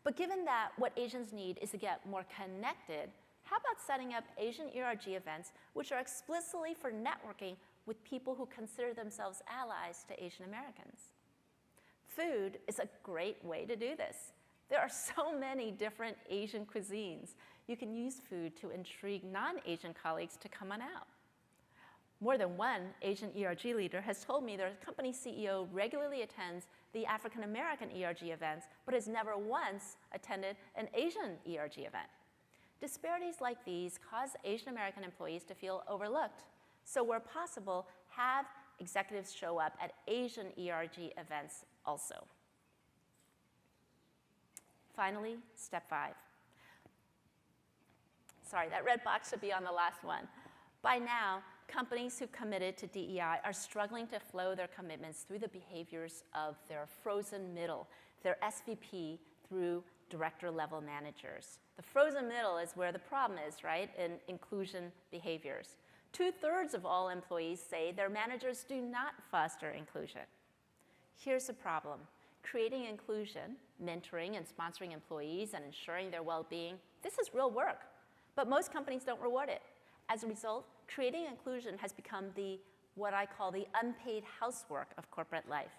B: But given that what Asians need is to get more connected, how about setting up Asian ERG events which are explicitly for networking with people who consider themselves allies to Asian Americans? Food is a great way to do this. There are so many different Asian cuisines. You can use food to intrigue non-Asian colleagues to come on out. More than one Asian ERG leader has told me their company CEO regularly attends the African American ERG events, but has never once attended an Asian ERG event. Disparities like these cause Asian American employees to feel overlooked. So where possible, have executives show up at Asian ERG events also. Finally, step 5. Sorry, that red box should be on the last one. By now, companies who've committed to DEI are struggling to flow their commitments through the behaviors of their frozen middle, their SVP through director level managers. The frozen middle is where the problem is, right, in inclusion behaviors. 2/3 of all employees say their managers do not foster inclusion. Here's the problem. Creating inclusion, mentoring and sponsoring employees and ensuring their well-being, this is real work, but most companies don't reward it. As a result, creating inclusion has become what I call the unpaid housework of corporate life.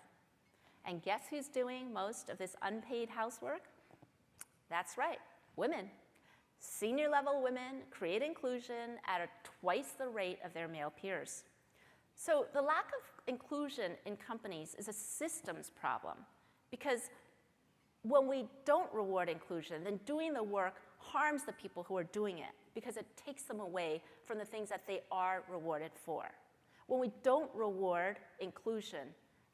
B: And guess who's doing most of this unpaid housework? That's right, women. Senior level women create inclusion at twice the rate of their male peers. So the lack of inclusion in companies is a systems problem, because when we don't reward inclusion, then doing the work harms the people who are doing it, because it takes them away from the things that they are rewarded for. When we don't reward inclusion,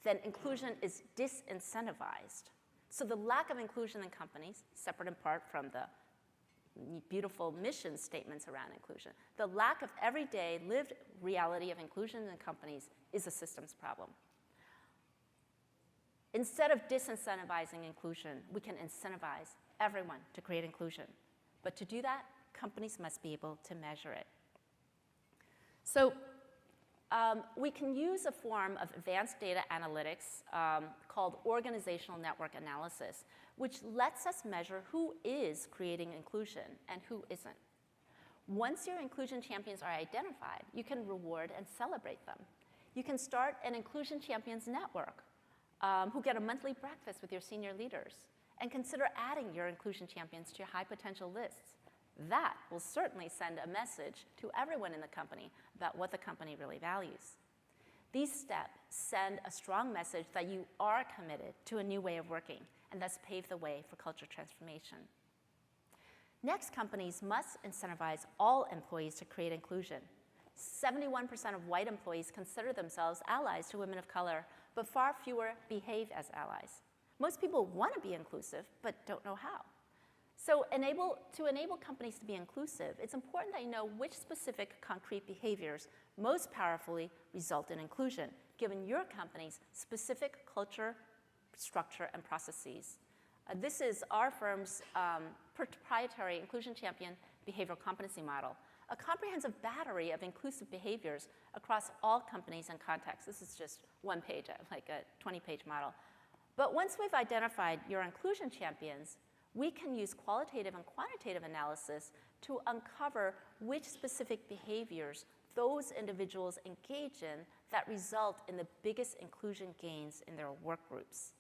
B: then inclusion is disincentivized. So the lack of inclusion in companies, separate and apart from the beautiful mission statements around inclusion, the lack of everyday lived reality of inclusion in companies is a systems problem. Instead of disincentivizing inclusion, we can incentivize everyone to create inclusion. But to do that, companies must be able to measure it. So we can use a form of advanced data analytics called organizational network analysis, which lets us measure who is creating inclusion and who isn't. Once your inclusion champions are identified, you can reward and celebrate them. You can start an inclusion champions network who get a monthly breakfast with your senior leaders, and consider adding your inclusion champions to your high potential lists. That will certainly send a message to everyone in the company about what the company really values. These steps send a strong message that you are committed to a new way of working, and thus pave the way for culture transformation. Next, companies must incentivize all employees to create inclusion. 71% of white employees consider themselves allies to women of color, but far fewer behave as allies. Most people want to be inclusive, but don't know how. So to enable companies to be inclusive, it's important that you know which specific concrete behaviors most powerfully result in inclusion, given your company's specific culture, structure, and processes. This is our firm's proprietary Inclusion Champion Behavioral Competency Model, a comprehensive battery of inclusive behaviors across all companies and contexts. This is just one page, like a 20-page model. But once we've identified your inclusion champions, we can use qualitative and quantitative analysis to uncover which specific behaviors those individuals engage in that result in the biggest inclusion gains in their work groups.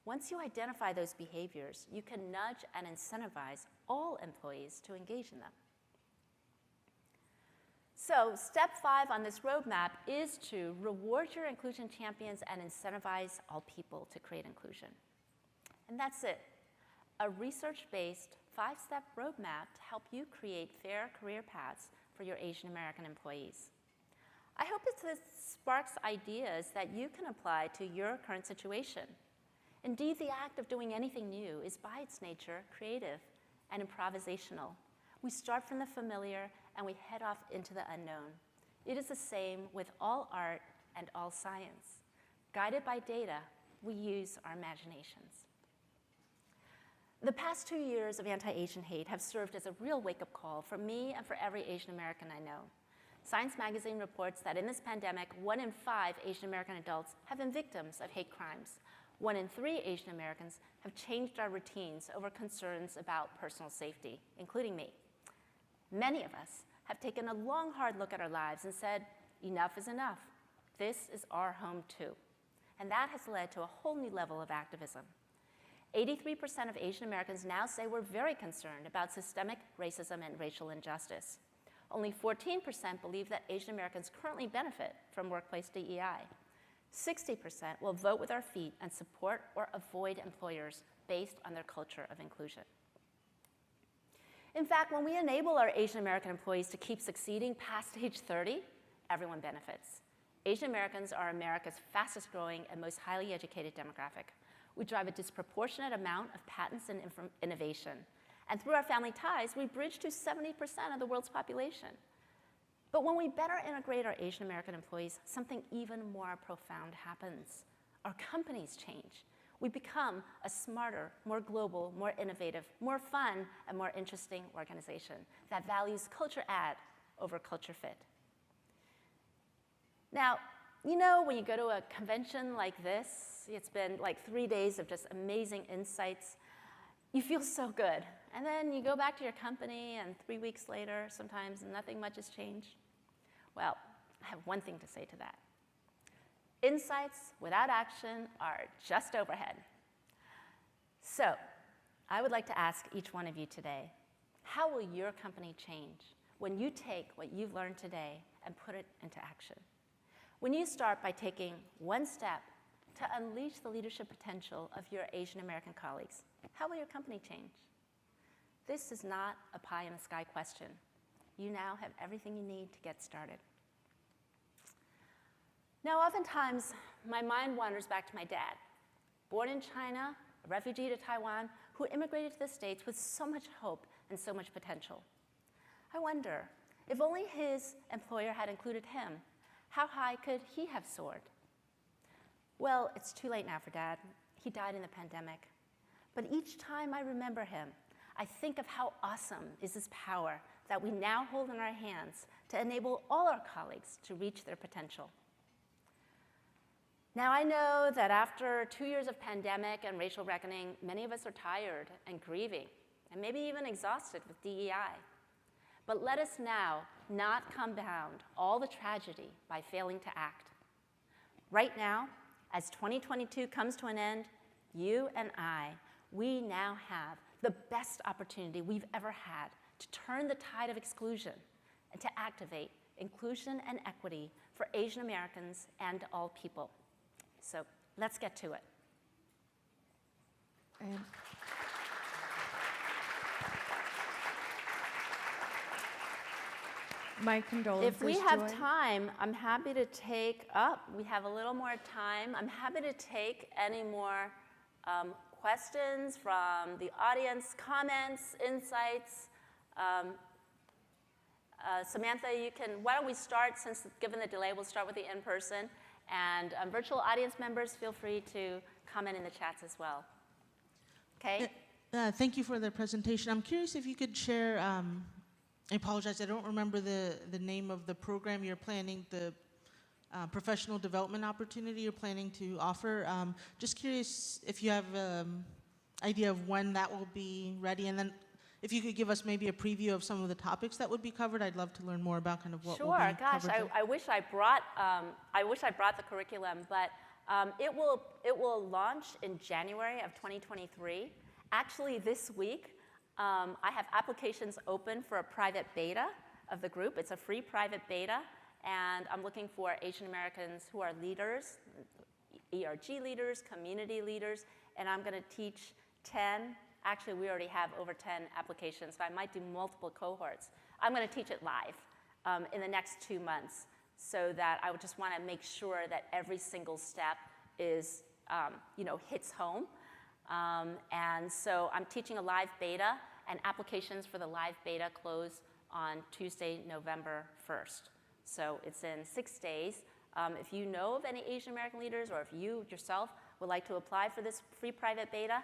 B: Once you identify those behaviors, you can nudge and incentivize all employees to engage in them. So step 5 on this roadmap is to reward your inclusion champions and incentivize all people to create inclusion. And that's it. A research-based 5-step roadmap to help you create fair career paths for your Asian American employees. I hope this sparks ideas that you can apply to your current situation. Indeed, the act of doing anything new is by its nature creative and improvisational. We start from the familiar and we head off into the unknown. It is the same with all art and all science. Guided by data, we use our imaginations. The past 2 years of anti-Asian hate have served as a real wake-up call for me and for every Asian American I know. Science magazine reports that in this pandemic, 1 in 5 Asian American adults have been victims of hate crimes. 1 in 3 Asian Americans have changed our routines over concerns about personal safety, including me. Many of us have taken a long, hard look at our lives and said, enough is enough. This is our home too. And that has led to a whole new level of activism. 83% of Asian Americans now say we're very concerned about systemic racism and racial injustice. Only 14% believe that Asian Americans currently benefit from workplace DEI. 60% will vote with our feet and support or avoid employers based on their culture of inclusion. In fact, when we enable our Asian American employees to keep succeeding past age 30, everyone benefits. Asian Americans are America's fastest growing and most highly educated demographic. We drive a disproportionate amount of patents and innovation. And through our family ties, we bridge to 70% of the world's population. But when we better integrate our Asian American employees, something even more profound happens. Our companies change. We become a smarter, more global, more innovative, more fun, and more interesting organization that values culture add over culture fit. Now, you know, when you go to a convention like this, it's been like 3 days of just amazing insights. You feel so good. And then you go back to your company, and 3 weeks later, sometimes nothing much has changed. Well, I have one thing to say to that. Insights without action are just overhead. So, I would like to ask each one of you today, how will your company change when you take what you've learned today and put it into action? When you start by taking one step to unleash the leadership potential of your Asian American colleagues, how will your company change? This is not a pie in the sky question. You now have everything you need to get started. Now, oftentimes, my mind wanders back to my dad, born in China, a refugee to Taiwan, who immigrated to the States with so much hope and so much potential. I wonder, if only his employer had included him, how high could he have soared? Well, it's too late now for Dad. He died in the pandemic. But each time I remember him, I think of how awesome is this power that we now hold in our hands to enable all our colleagues to reach their potential. Now, I know that after 2 years of pandemic and racial reckoning, many of us are tired and grieving, and maybe even exhausted with DEI. But let us now not compound all the tragedy by failing to act. Right now, as 2022 comes to an end, you and I, we now have the best opportunity we've ever had to turn the tide of exclusion and to activate inclusion and equity for Asian Americans and all people. So let's get to it.
A: And my condolences.
B: If we have
A: Joy.
B: time, I'm happy to take we have a little more time. I'm happy to take any more questions from the audience, comments, insights. Samantha, why don't we start, since given the delay, we'll start with the in-person. And virtual audience members, feel free to comment in the chats as well. Okay?
E: Thank you for the presentation. I'm curious if you could share, I apologize, I don't remember the name of the program you're planning, the professional development opportunity you're planning to offer. Just curious if you have idea of when that will be ready, and then if you could give us maybe a preview of some of the topics that would be covered. I'd love to learn more about kind of what will be covered.
B: Sure, gosh, I wish I brought the curriculum, but it will launch in January of 2023. Actually, this week, I have applications open for a private beta of the group. It's a free private beta, and I'm looking for Asian Americans who are leaders, ERG leaders, community leaders, and I'm going to teach 10. Actually, we already have over 10 applications, so I might do multiple cohorts. I'm going to teach it live in the next 2 months, so that I would just want to make sure that every single step is, hits home. And so I'm teaching a live beta, and applications for the live beta close on Tuesday, November 1st. So it's in 6 days. If you know of any Asian American leaders, or if you yourself would like to apply for this free private beta,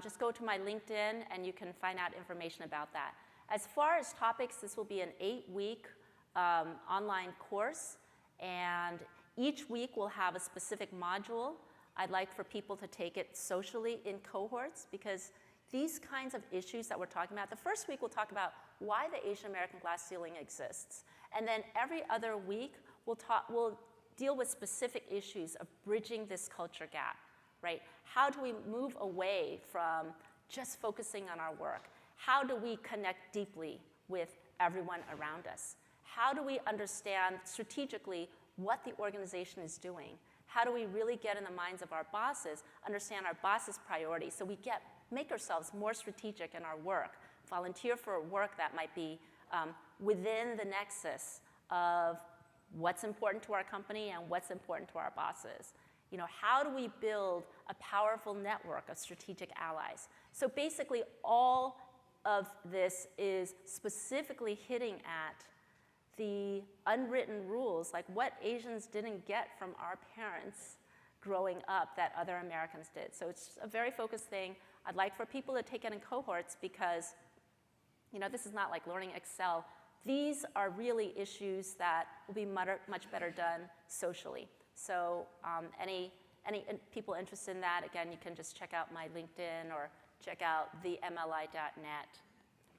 B: just go to my LinkedIn and you can find out information about that. As far as topics, this will be an 8-week online course, and each week will have a specific module. I'd like for people to take it socially in cohorts, because these kinds of issues that we're talking about, the first week we'll talk about why the Asian American glass ceiling exists. And then every other week we'll deal with specific issues of bridging this culture gap. Right? How do we move away from just focusing on our work? How do we connect deeply with everyone around us? How do we understand strategically what the organization is doing? How do we really get in the minds of our bosses, understand our bosses' priorities, so we make ourselves more strategic in our work, volunteer for work that might be within the nexus of what's important to our company and what's important to our bosses? How do we build a powerful network of strategic allies? So basically, all of this is specifically hitting at the unwritten rules, like what Asians didn't get from our parents growing up that other Americans did. So it's a very focused thing. I'd like for people to take it in cohorts, because this is not like learning Excel. These are really issues that will be much better done socially. So any people interested in that, again, you can just check out my LinkedIn or check out themli.net.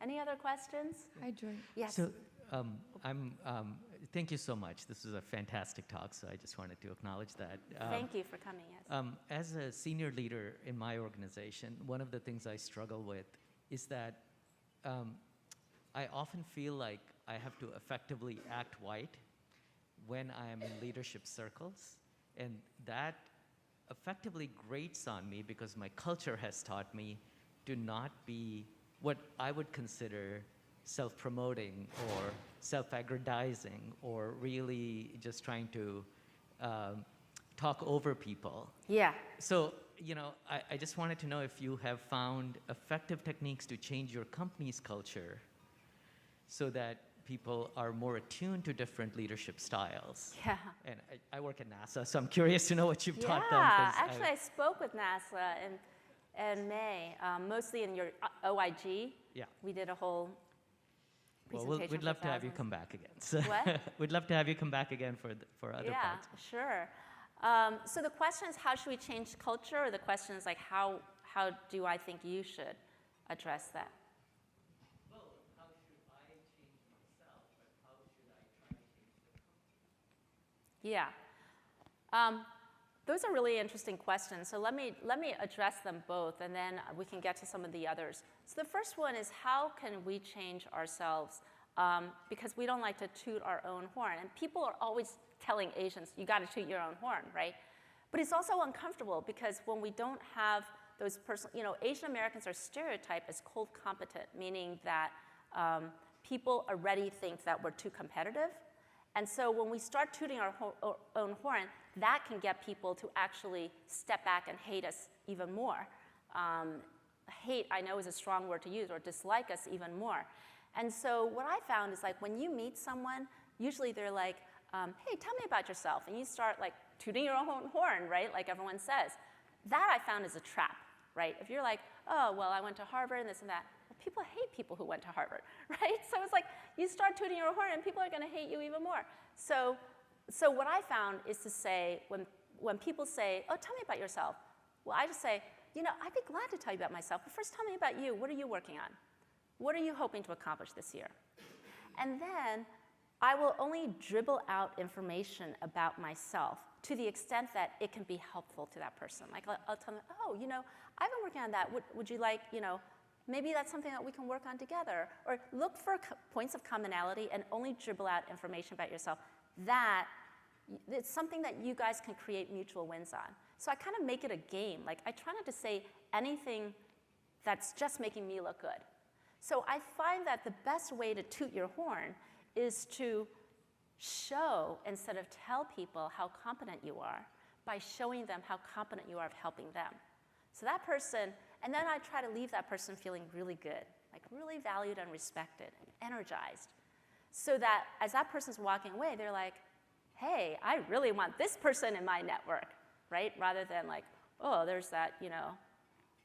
B: Any other questions?
A: Hi, Joy.
B: Yes.
G: So thank you so much. This was a fantastic talk, so I just wanted to acknowledge that.
B: Thank you for coming, yes.
G: As a senior leader in my organization, one of the things I struggle with is that I often feel like I have to effectively act white when I am in leadership circles, and that effectively grates on me because my culture has taught me to not be what I would consider self-promoting or self-aggrandizing or really just trying to talk over people.
B: Yeah.
G: So, you know, I just wanted to know if you have found effective techniques to change your company's culture so that people are more attuned to different leadership styles.
B: Yeah.
G: And I work at NASA, so I'm curious to know what you've taught them.
B: Yeah, actually I spoke with NASA in May, mostly in your OIG.
G: Yeah.
B: We did a whole
G: Well,
B: presentation
G: we'd
B: for
G: love to have you
B: thousands.
G: come back again. So
B: What?
G: We'd love to have you come back again for other
B: Yeah,
G: parts.
B: sure. So the question is, how should we change culture? Or the question is, like, how do I think you should address that?
G: Well, how should I change myself, but how should I try to change the company?
B: Yeah. Those are really interesting questions. So let me address them both, and then we can get to some of the others. So the first one is, how can we change ourselves? Because we don't like to toot our own horn. And people are always telling Asians, you got to toot your own horn, right? But it's also uncomfortable because when we don't have those personal, you know, Asian Americans are stereotyped as cold competent, meaning that people already think that we're too competitive. And so when we start tooting our own horn, that can get people to actually step back and hate us even more. Hate, I know, is a strong word to use, or dislike us even more. And so what I found is, like, when you meet someone, usually they're like, hey, tell me about yourself. And you start, like, tooting your own horn, right, like everyone says. That I found is a trap, right? If you're like, oh, well, I went to Harvard and this and that. Well, people hate people who went to Harvard, right? So it's like you start tooting your horn and people are going to hate you even more. So what I found is to say, when people say, oh, tell me about yourself, well, I just say, you know, I'd be glad to tell you about myself, but first tell me about you. What are you working on? What are you hoping to accomplish this year? And then I will only dribble out information about myself to the extent that it can be helpful to that person. Like, I'll tell them, oh, you know, I've been working on that. Would you like, you know, maybe that's something that we can work on together. Or look for points of commonality and only dribble out information about yourself. That, it's something that you guys can create mutual wins on. So I kind of make it a game. Like, I try not to say anything that's just making me look good. So I find that the best way to toot your horn is to show, instead of tell people how competent you are, by showing them how competent you are of helping them. So that person, and then I try to leave that person feeling really good, like really valued and respected and energized. So that as that person's walking away, they're like, hey, I really want this person in my network, right? Rather than like, oh, there's that, you know,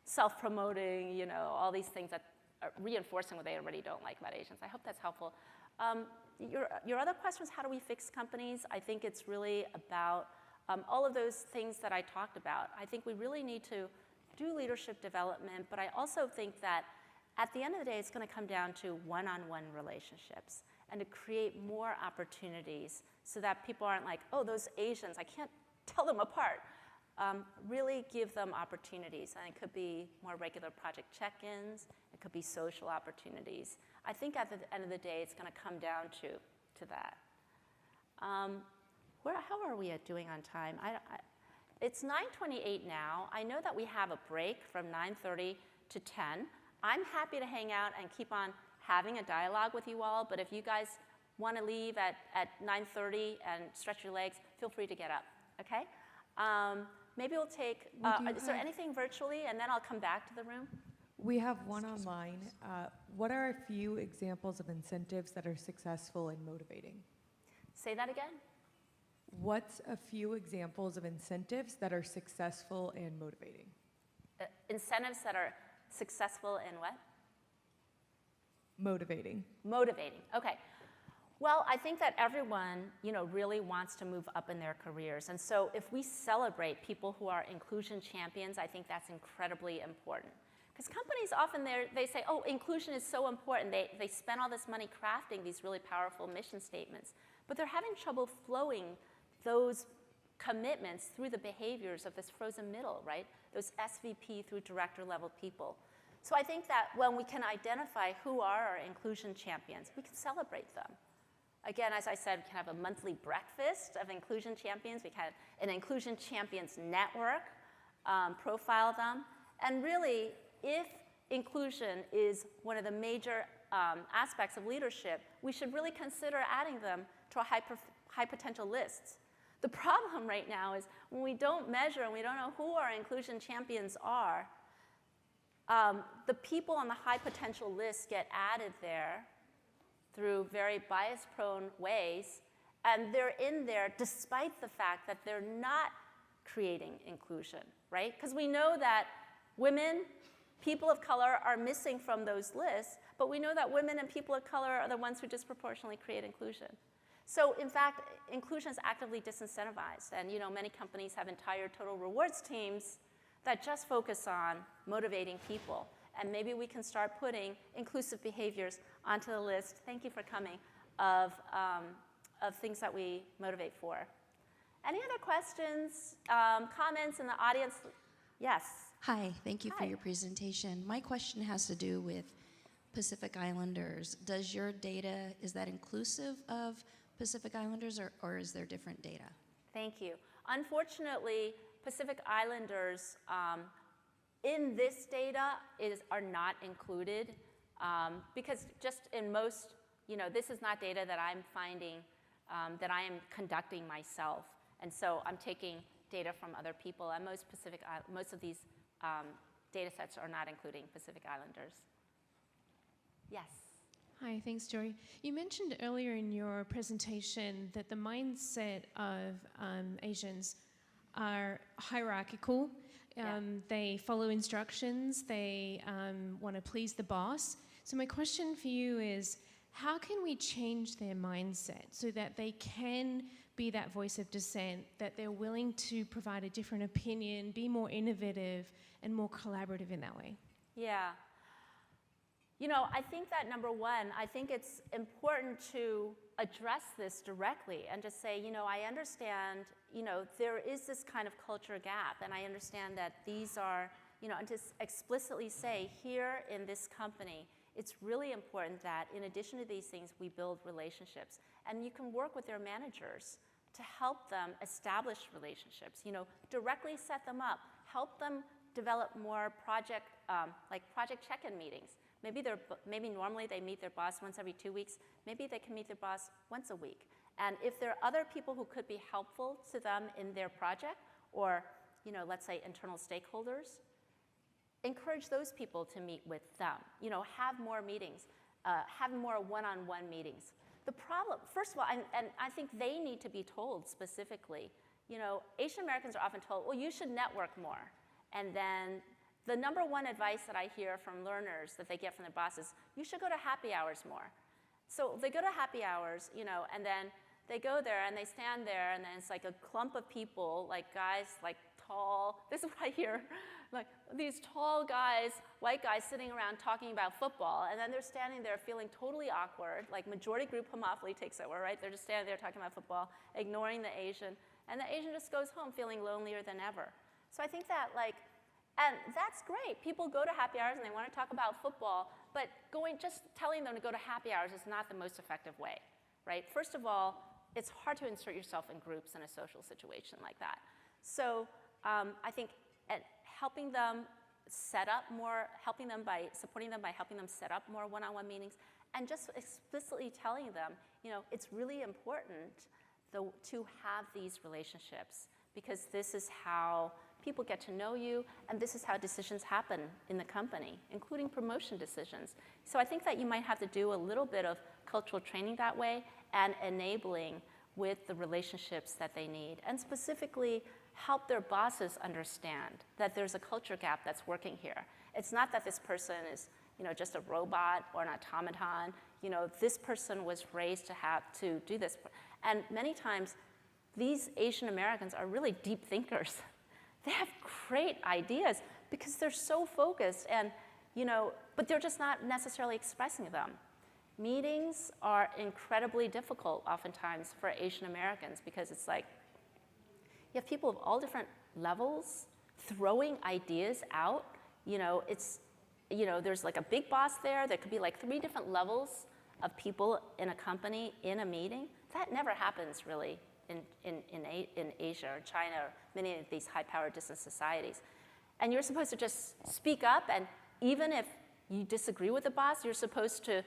B: self-promoting, you know, all these things that are reinforcing what they already don't like about Asians. I hope that's helpful. Your other question is, how do we fix companies? I think it's really about all of those things that I talked about. I think we really need to do leadership development, but I also think that at the end of the day, it's going to come down to one-on-one relationships and to create more opportunities so that people aren't like, oh, those Asians, I can't tell them apart. Really give them opportunities, and it could be more regular project check-ins. It could be social opportunities. I think at the end of the day, it's going to come down to that. How are we at doing on time? It's 9:28 now. I know that we have a break from 9:30 to 10. I'm happy to hang out and keep on having a dialogue with you all, but if you guys want to leave at 9:30 and stretch your legs, feel free to get up, okay? Maybe we'll take, is there anything virtually, and then I'll come back to the room?
A: We have one online. What are a few examples of incentives that are successful and motivating?
B: Say that again?
A: What's a few examples of incentives that are successful and motivating?
B: Incentives that are successful in what?
A: Motivating.
B: Motivating, okay. Well, I think that everyone, you know, really wants to move up in their careers. And so if we celebrate people who are inclusion champions, I think that's incredibly important. Because companies often, they say, oh, inclusion is so important. They spend all this money crafting these really powerful mission statements. But they're having trouble flowing those commitments through the behaviors of this frozen middle, right? Those SVP through director level people. So I think that when we can identify who are our inclusion champions, we can celebrate them. Again, as I said, we can have a monthly breakfast of inclusion champions. We can have an inclusion champions network, profile them. And really, if inclusion is one of the major aspects of leadership, we should really consider adding them to our high potential lists. The problem right now is when we don't measure and we don't know who our inclusion champions are, the people on the high potential list get added there through very bias-prone ways, and they're in there despite the fact that they're not creating inclusion, right? Because we know that women, people of color are missing from those lists, but we know that women and people of color are the ones who disproportionately create inclusion. So in fact, inclusion is actively disincentivized, and many companies have entire total rewards teams that just focus on motivating people. And maybe we can start putting inclusive behaviors onto the list, thank you for coming, of things that we motivate for. Any other questions, comments in the audience? Yes.
H: Hi, thank you for
B: Hi.
H: your presentation. My question has to do with Pacific Islanders. Does your data, is that inclusive of Pacific Islanders, or is there different data?
B: Thank you. Unfortunately, Pacific Islanders in this data are not included because just in most, this is not data that I'm finding, that I am conducting myself. And so I'm taking data from other people, and most of these data sets are not including Pacific Islanders. Yes.
I: Hi, thanks, Jory. You mentioned earlier in your presentation that the mindset of Asians are hierarchical. They follow instructions. They want to please the boss. So my question for you is, how can we change their mindset so that they can be that voice of dissent, that they're willing to provide a different opinion, be more innovative, and more collaborative in that way?
B: Yeah. I think that number one, I think it's important to address this directly and just say, I understand, there is this kind of culture gap, and I understand that these are, and to explicitly say here in this company, it's really important that in addition to these things, we build relationships. And you can work with their managers to help them establish relationships, directly set them up, help them develop more project check-in meetings. Maybe normally they meet their boss once every 2 weeks. Maybe they can meet their boss once a week. And if there are other people who could be helpful to them in their project, or let's say internal stakeholders, encourage those people to meet with them. Have more meetings, have more one-on-one meetings. The problem, first of all, and I think they need to be told specifically, Asian Americans are often told, well, you should network more. And then the number one advice that I hear from learners that they get from their bosses, you should go to happy hours more. So they go to happy hours, and then they go there and they stand there, and then it's like a clump of people, like guys, like tall, this is what I hear, like these tall guys, white guys sitting around talking about football, and then they're standing there feeling totally awkward, like majority group homophily takes over, right? They're just standing there talking about football, ignoring the Asian, and the Asian just goes home feeling lonelier than ever. So I think that and that's great. People go to happy hours and they want to talk about football, but just telling them to go to happy hours is not the most effective way, right? First of all, it's hard to insert yourself in groups in a social situation like that. So I think helping them set up more, supporting them by helping them set up more one-on-one meetings, and just explicitly telling them, it's really important to have these relationships, because this is how people get to know you, and this is how decisions happen in the company, including promotion decisions. So I think that you might have to do a little bit of cultural training that way, and enabling with the relationships that they need, and specifically help their bosses understand that there's a culture gap that's working here. It's not that this person is just a robot or an automaton. This person was raised to do this. And many times, these Asian Americans are really deep thinkers. They have great ideas because they're so focused, and but they're just not necessarily expressing them. Meetings are incredibly difficult oftentimes for Asian Americans, because it's like you have people of all different levels throwing ideas out. There's like a big boss there. There could be like 3 different levels of people in a company, in a meeting, that never happens really in Asia or China or many of these high-powered distant societies. And you're supposed to just speak up, and even if you disagree with the boss, you're supposed to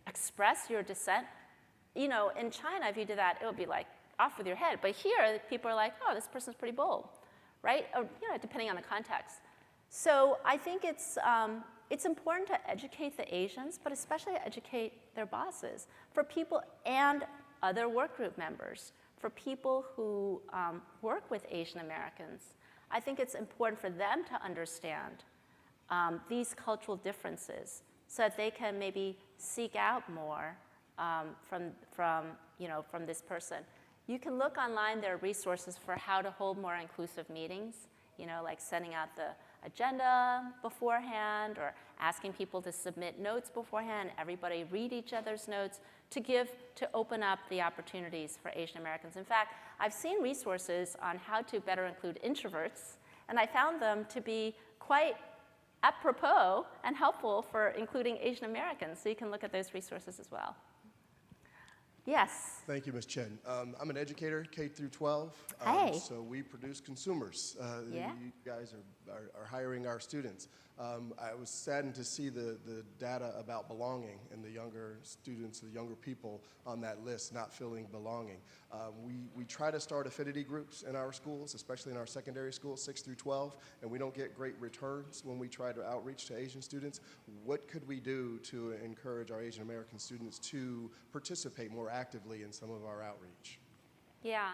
B: express your dissent. You know, in China, if you did that, it would be like off with your head. But here, people are like, oh, this person's pretty bold, right? Or, you know, depending on the context. So I think it's important to educate the Asians, but especially educate their bosses, for people and other work group members, for people who work with Asian Americans. I think it's important for them to understand these cultural differences so that they can maybe seek out more from this person. You can look online, there are resources for how to hold more inclusive meetings, you know, like sending out the agenda beforehand or asking people to submit notes beforehand, everybody read each other's notes to open up the opportunities for Asian Americans. In fact, I've seen resources on how to better include introverts, and I found them to be quite apropos and helpful for including Asian Americans, so you can look at those resources as well. Yes?
J: Thank you, Ms. Chen. I'm an educator, K through 12.
B: Hey.
J: So we produce consumers.
B: Yeah.
J: You guys are hiring our students. I was saddened to see the data about belonging and the younger students, the younger people on that list not feeling belonging. We try to start affinity groups in our schools, especially in our secondary schools, 6 through 12, and we don't get great returns when we try to outreach to Asian students. What could we do to encourage our Asian American students to participate more actively in some of our outreach?
B: Yeah.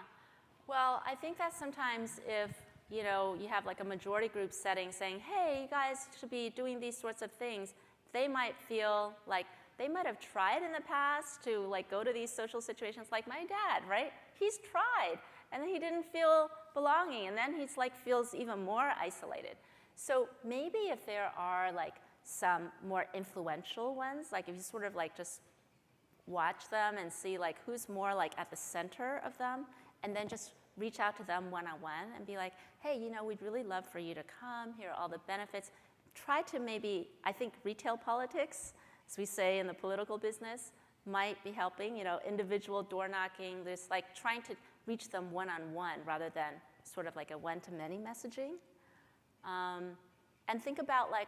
B: Well, I think that sometimes if you have like a majority group setting saying, hey, you guys should be doing these sorts of things, they might feel like they might have tried in the past to like go to these social situations like my dad, right? He's tried, and then he didn't feel belonging, and then he's like feels even more isolated. So maybe if there are like some more influential ones, like if you sort of like just watch them and see like who's more like at the center of them, and then just reach out to them one-on-one and be like, hey, we'd really love for you to come, here are all the benefits. Try to maybe, I think retail politics, as we say in the political business, might be helping, individual door knocking, this like trying to reach them one-on-one rather than sort of like a one-to-many messaging. And think about like,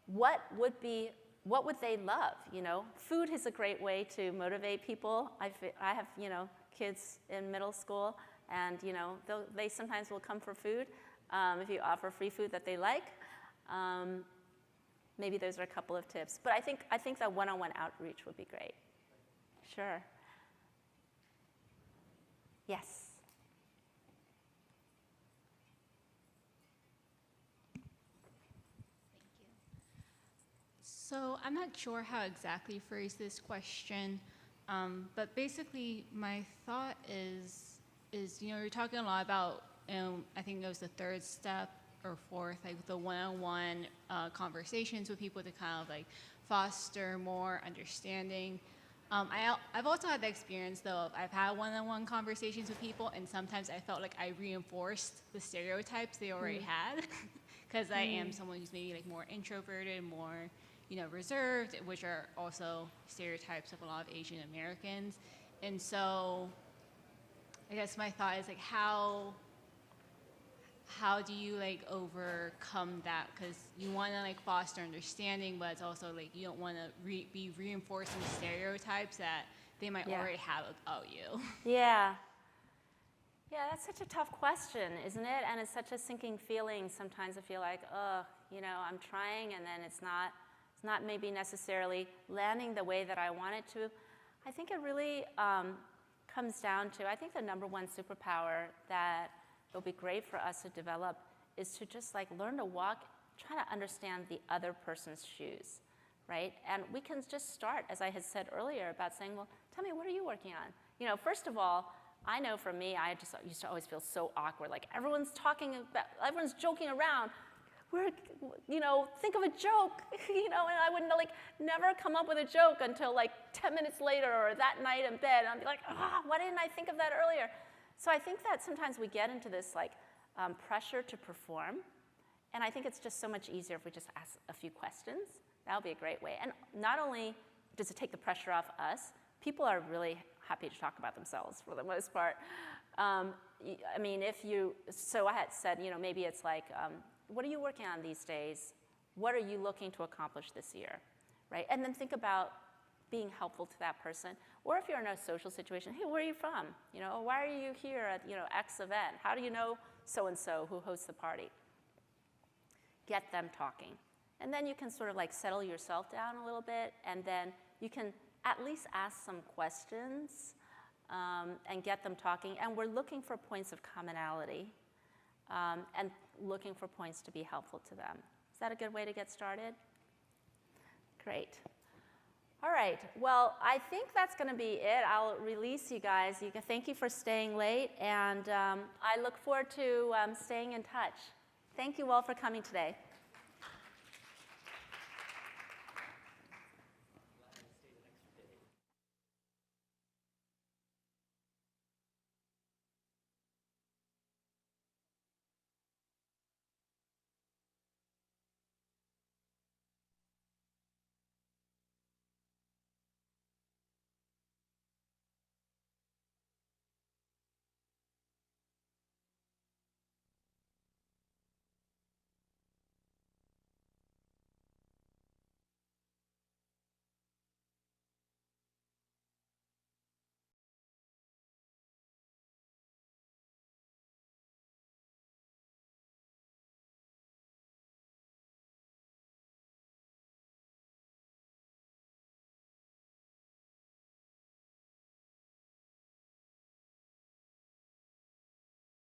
B: what would they love, Food is a great way to motivate people. I have, kids in middle school, and they sometimes will come for food if you offer free food that they like. Maybe those are a couple of tips. But I think that one-on-one outreach would be great. Sure. Yes.
K: So I'm not sure how exactly to phrase this question, but basically my thought is you're talking a lot about, I think it was the third step or fourth, like the one-on-one conversations with people to kind of like foster more understanding. I've also had the experience though of I've had one-on-one conversations with people, and sometimes I felt like I reinforced the stereotypes they already had, because I am someone who's maybe like more introverted, more reserved, which are also stereotypes of a lot of Asian Americans. And so I guess my thought is like, how do you like overcome that? Because you want to like foster understanding, but it's also like you don't want to be reinforcing stereotypes that they might already have about you.
B: Yeah. Yeah, that's such a tough question, isn't it? And it's such a sinking feeling. Sometimes I feel like, I'm trying, and then it's not maybe necessarily landing the way that I want it to. I think it really comes down to, I think the number one superpower that it'll be great for us to develop is to just like learn to walk, try to understand the other person's shoes, right? And we can just start, as I had said earlier, about saying, well, tell me, what are you working on? First of all, I know for me, I just used to always feel so awkward, like everyone's joking around. Think of a joke, and I would never come up with a joke until like 10 minutes later or that night in bed, and I'd be like, why didn't I think of that earlier? So I think that sometimes we get into this pressure to perform, and I think it's just so much easier if we just ask a few questions. That would be a great way. And not only does it take the pressure off us? People are really happy to talk about themselves for the most part. I mean, so I had said, maybe it's like, what are you working on these days? What are you looking to accomplish this year, right? And then think about being helpful to that person. Or if you're in a social situation, hey, where are you from? Why are you here at, X event? How do you know so-and-so who hosts the party? Get them talking. And then you can sort of like settle yourself down a little bit, and then you can at least ask some questions and get them talking. And we're looking for points of commonality and looking for points to be helpful to them. Is that a good way to get started? Great. All right, well, I think that's going to be it. I'll release you guys. Thank you for staying late, and I look forward to staying in touch. Thank you all for coming today.